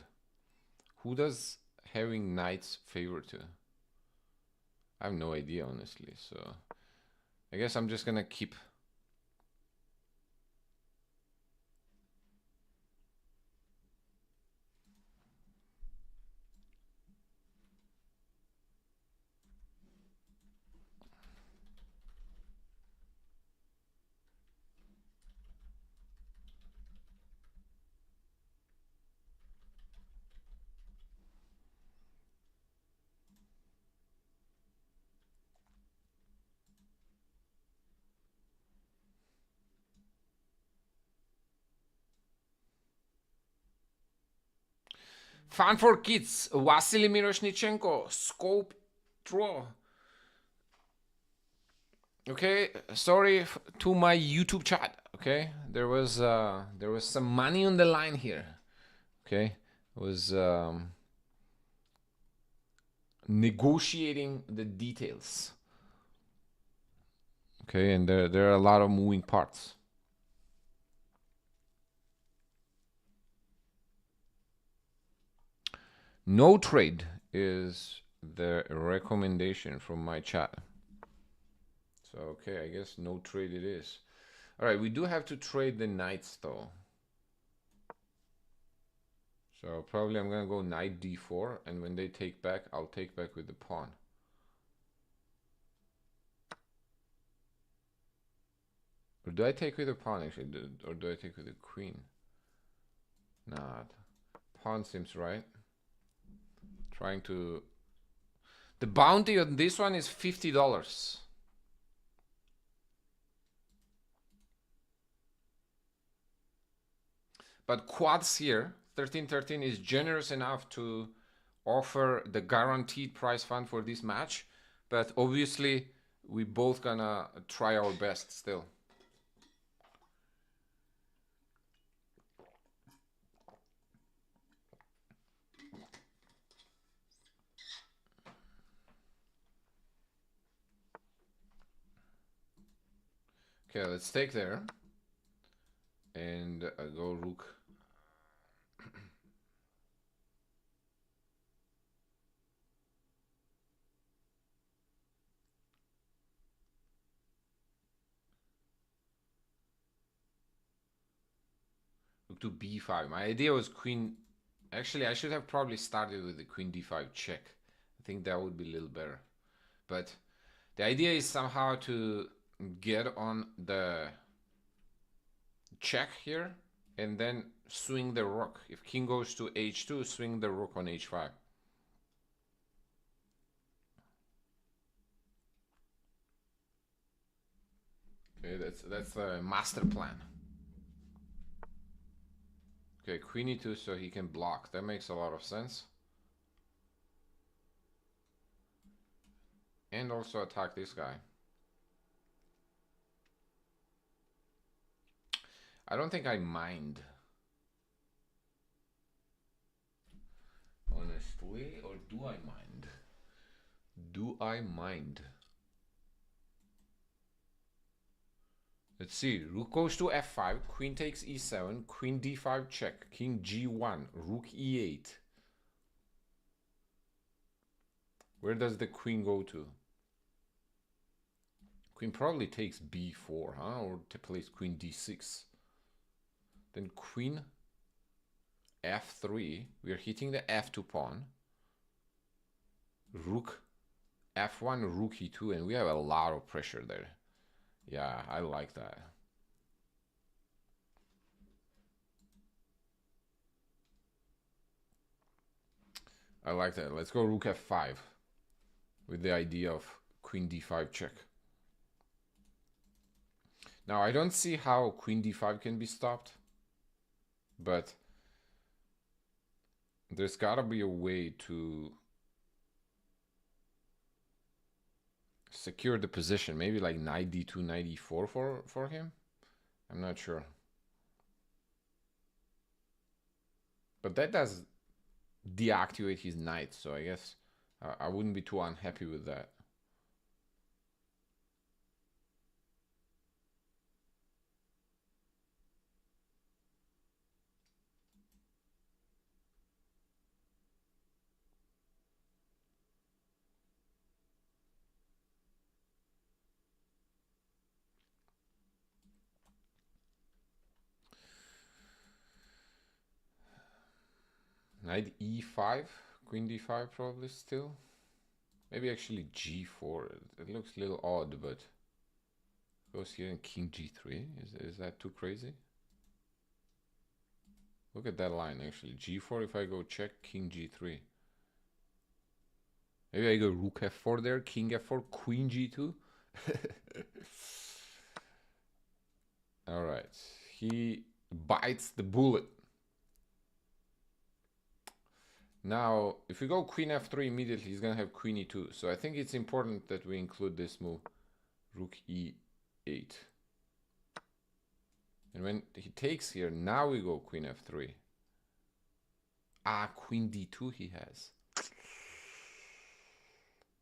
Who does having knights favor to? I have no idea, honestly. So I guess I'm just gonna keep. Fun for kids, Vasily Miroshnichenko, scope draw. Okay, sorry to my YouTube chat. Okay, there was some money on the line here. Okay, it was negotiating the details. Okay, and there are a lot of moving parts. No trade is the recommendation from my chat. So, okay, I guess no trade it is. All right, we do have to trade the knights, though. So probably I'm going to go knight d4, and when they take back, I'll take back with the pawn. Or do I take with the pawn, actually? Or do I take with the queen? Nah, pawn seems right. Trying to... The bounty on this one is $50. But quads here, 1313 is generous enough to offer the guaranteed prize fund for this match. But obviously, we both gonna try our best still. Okay, let's take there. And go rook. Rook to b5. My idea was queen. Actually, I should have probably started with the queen d5 check. I think that would be a little better. But the idea is somehow to get on the check here and then swing the rook. If king goes to h2, swing the rook on h5. Okay, that's the master plan. Okay, queen e2 so he can block. That makes a lot of sense. And also attack this guy. I don't think I mind. Honestly, or do I mind? Do I mind? Let's see. Rook goes to f5. Queen takes e7. Queen d5 check. King g1. Rook e8. Where does the queen go to? Queen probably takes b4, huh? Or to place queen d6. Then queen f3. We are hitting the f2 pawn. Rook f1, rook e2, and we have a lot of pressure there. Yeah, I like that. I like that. Let's go rook f5 with the idea of queen d5 check. Now, I don't see how queen d5 can be stopped, but there's gotta be a way to secure the position. Maybe like knight d2, knight d4 for him. I'm not sure. But that does deactivate his knight, so I guess I wouldn't be too unhappy with that. Knight e5, queen d5 probably still. Maybe actually g4. It looks a little odd, but goes here and king g3. Is that too crazy? Look at that line actually. g4 if I go check, king g3. Maybe I go rook f4 there, king f4, queen g2. All right, he bites the bullet. Now, if we go queen f3 immediately, he's gonna have queen e2. So I think it's important that we include this move, rook e8. And when he takes here, now we go queen f3. Ah, queen d2 he has.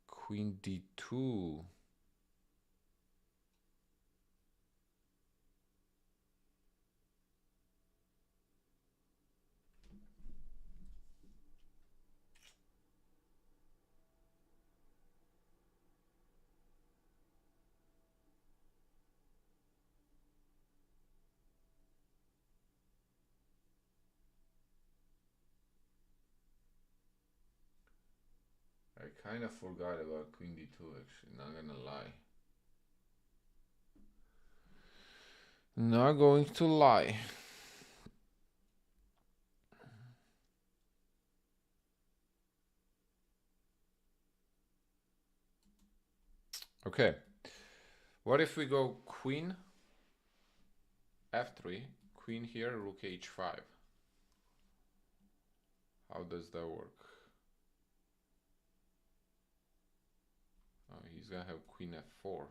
Queen d2. I kind of forgot about queen d2 actually, not gonna lie. Not going to lie. Okay. What if we go queen f3, queen here, rook h5? How does that work? Oh, he's gonna have queen f4.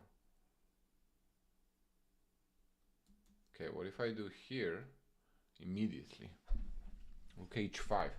Okay, what if I do here immediately? Rook h5.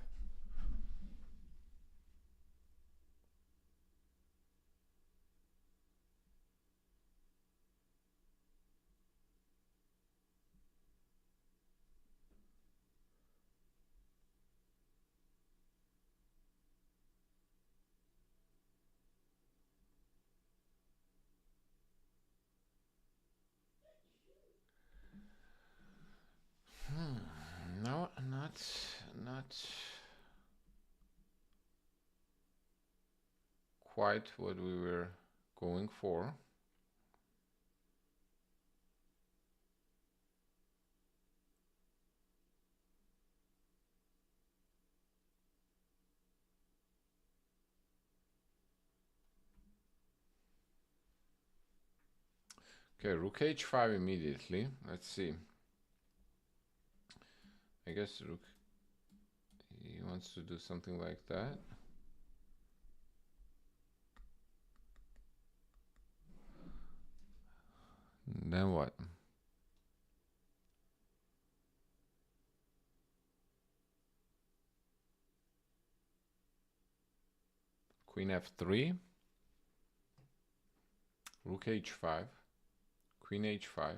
No, not quite what we were going for. Okay, rook h5 immediately. Let's see. I guess rook, he wants to do something like that. Then what? Queen f3, rook h5, queen h5.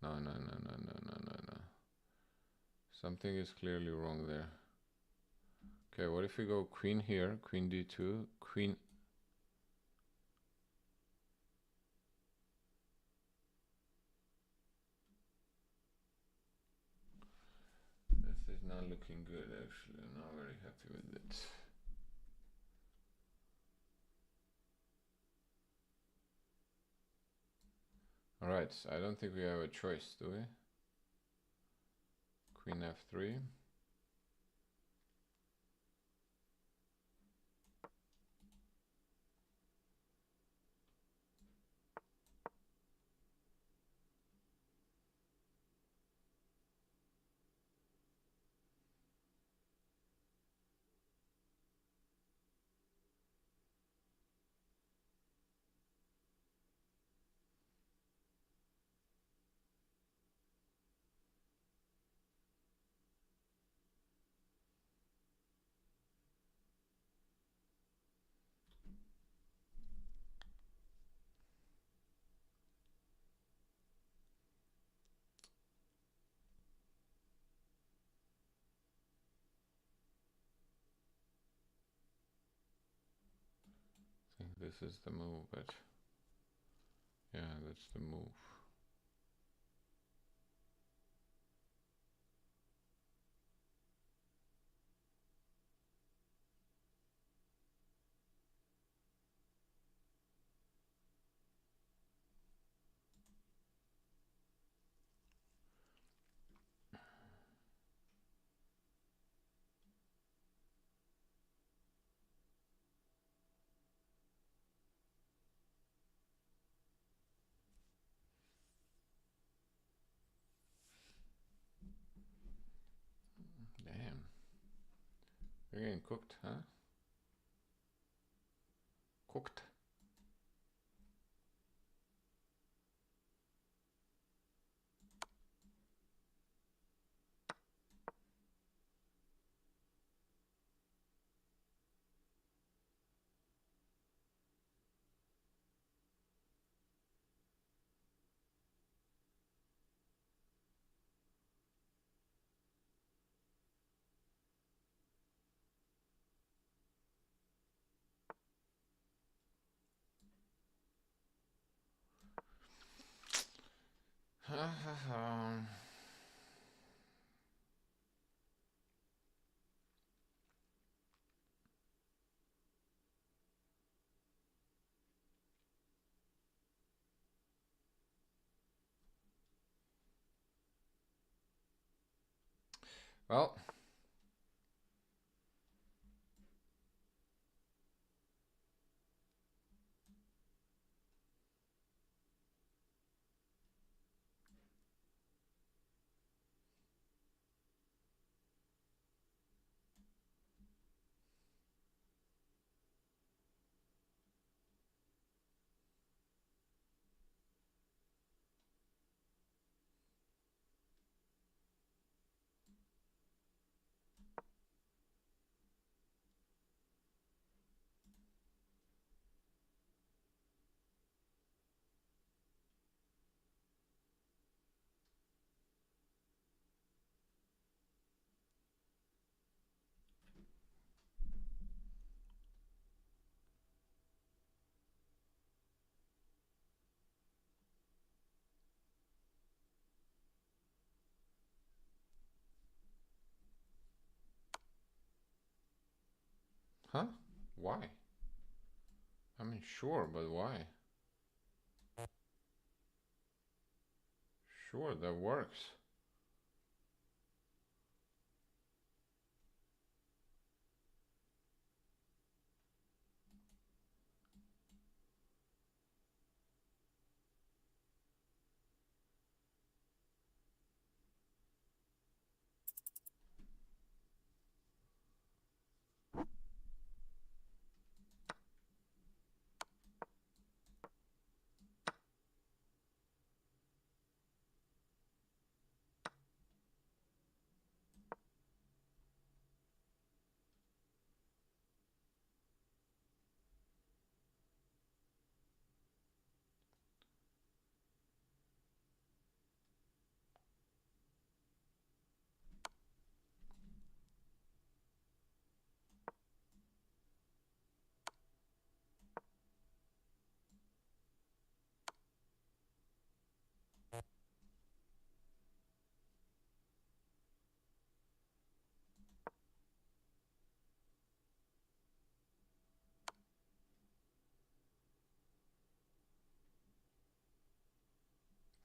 No. Something is clearly wrong there. Okay, what if we go queen here, queen d2, queen... This is not looking good actually, I'm not very happy with it. Alright, so I don't think we have a choice, do we? Queen f3. this is the move, but yeah, that's the move. Damn. We're getting cooked, huh? Cooked. Well, huh? Why? I mean, sure, but why? Sure, that works.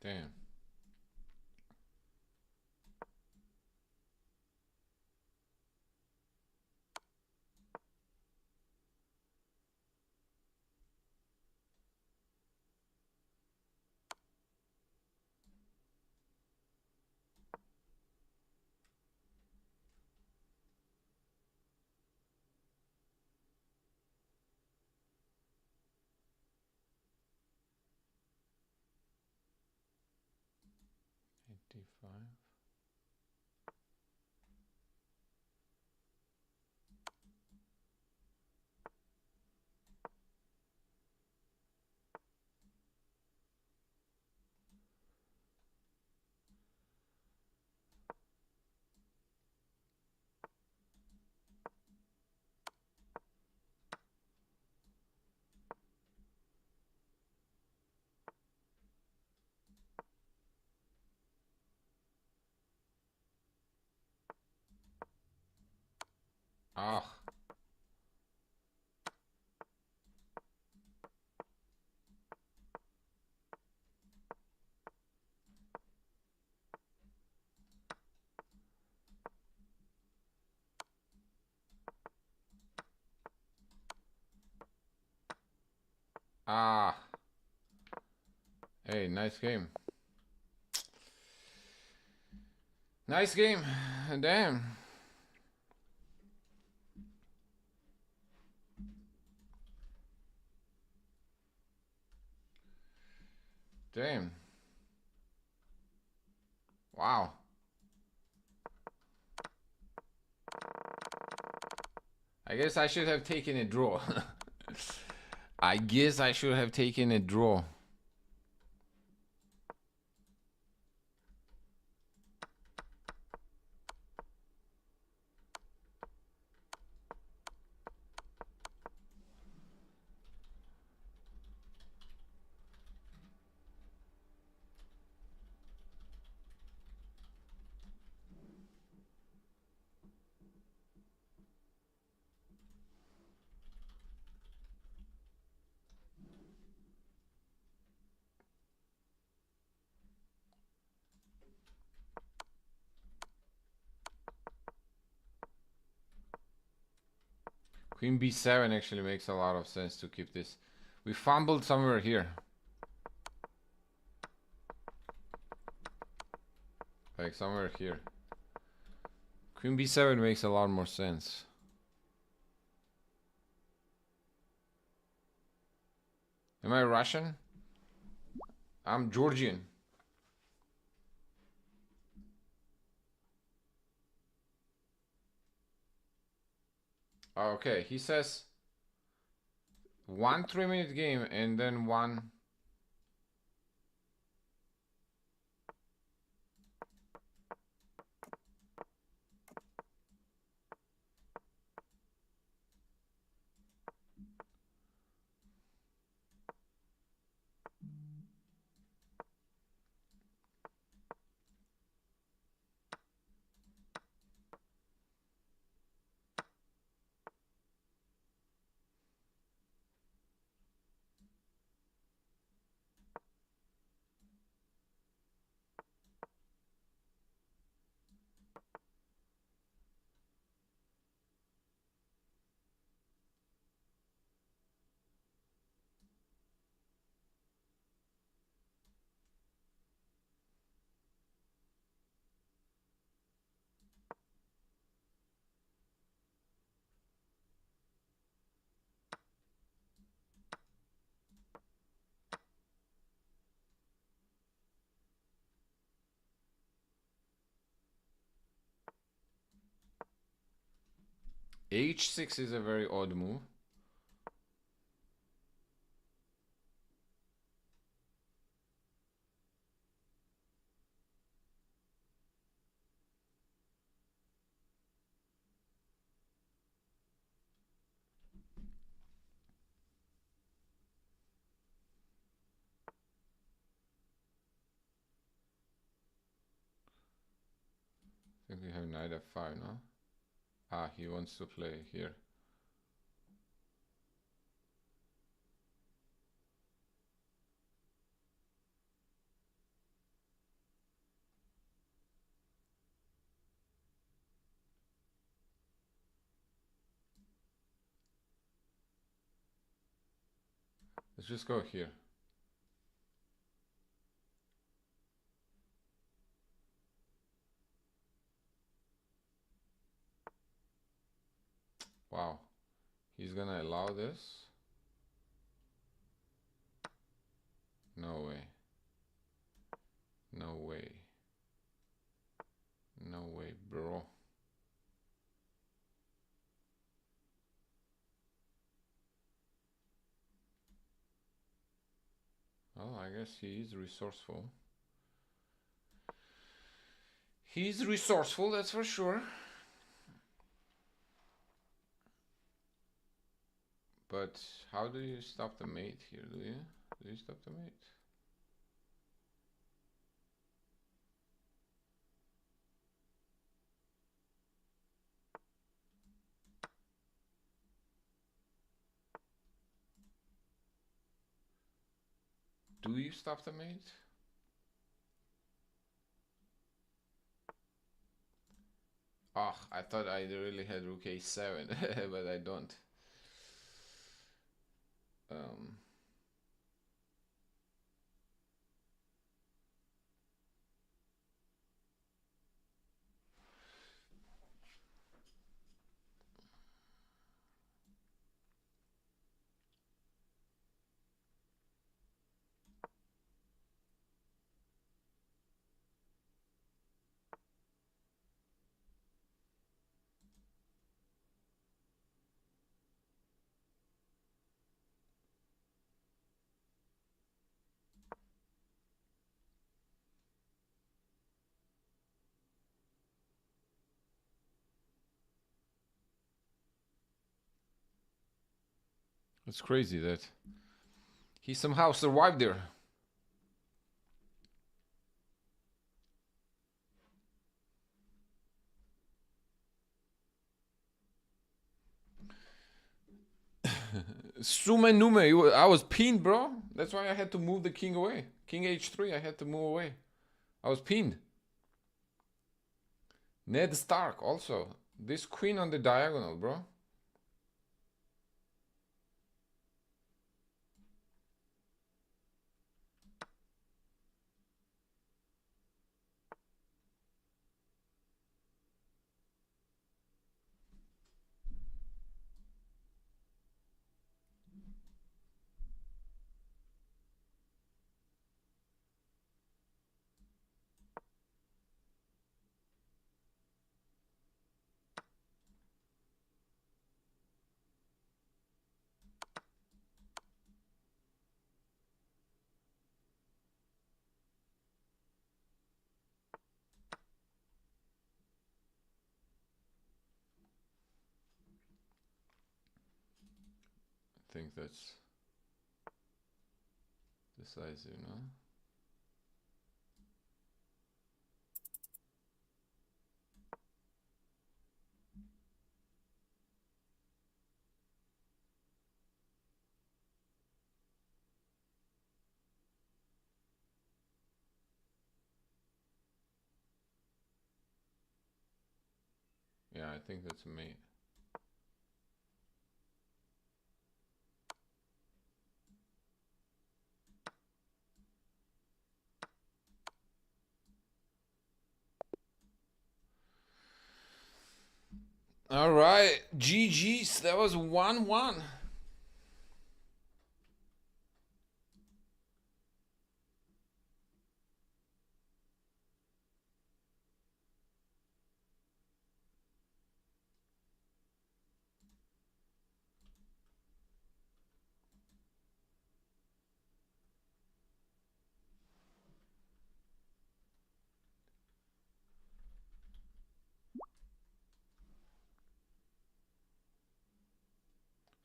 Damn. D5. Ah. Ah. Hey, nice game. Nice game. Damn. Damn. Wow. I guess I should have taken a draw. I guess I should have taken a draw. Queen b7 actually makes a lot of sense to keep this. We fumbled somewhere here. Like somewhere here. Queen b7 makes a lot more sense. Am I Russian? I'm Georgian. Okay, he says 1 3-minute game and then one. H6 is a very odd move. I think we have knight f5, no? Ah, he wants to play here. Let's just go here. Wow. He's gonna allow this? No way. No way. No way, bro. Well, I guess he is resourceful. He's resourceful, that's for sure. But how do you stop the mate here? Do you stop the mate? Do you stop the mate? Oh, I thought I really had rook a7, but I don't. It's crazy that he somehow survived there. Sume Nume, I was pinned, bro. That's why I had to move the king away. King h3, I had to move away. I was pinned. Ned Stark also. This queen on the diagonal, bro. I think that's decisive, no? Yeah, I think that's a mate. All right, GG's. That was 1-1.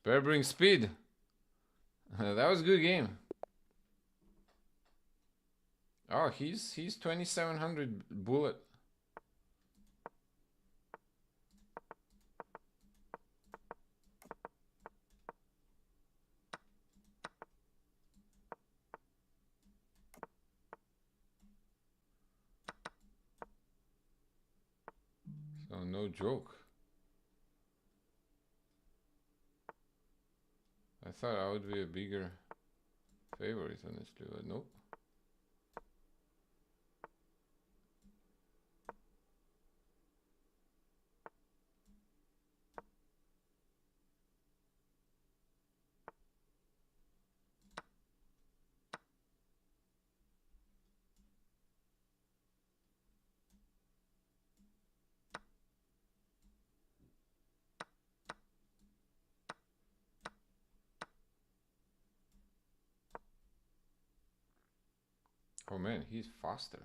Better bring speed. That was a good game. Oh, he's 2700 bullet. So no joke. I thought I would be a bigger favorite, honestly, but nope. Oh man, he's faster.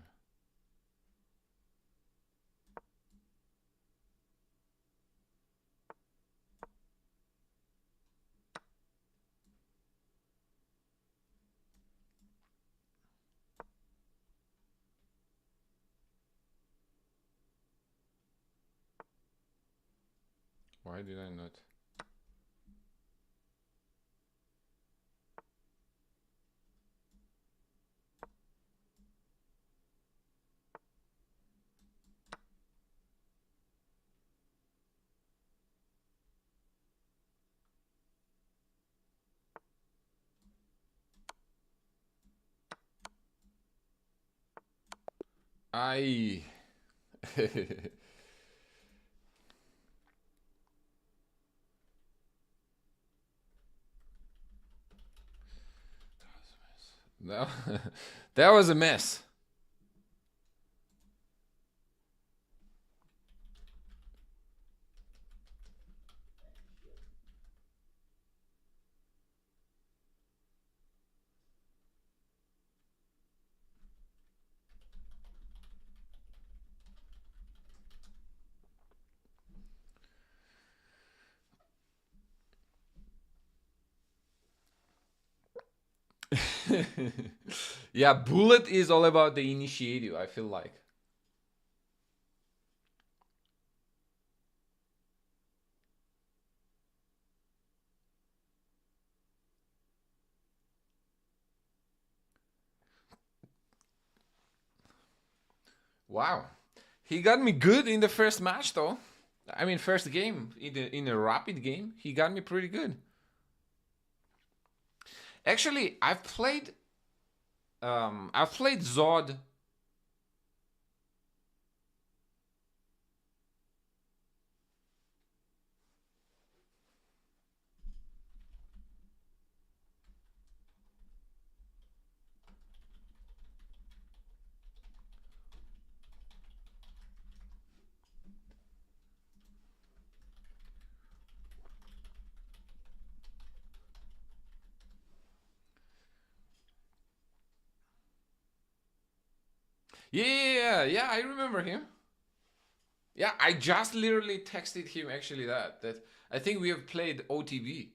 Why did I not? I. No, that was a mess. Yeah, bullet is all about the initiative, I feel like. Wow. He got me good in the first match though. I mean first game, in a rapid game, he got me pretty good. Actually, I've played Zod. Yeah, I remember him. Yeah, I just literally texted him actually that I think we have played OTV.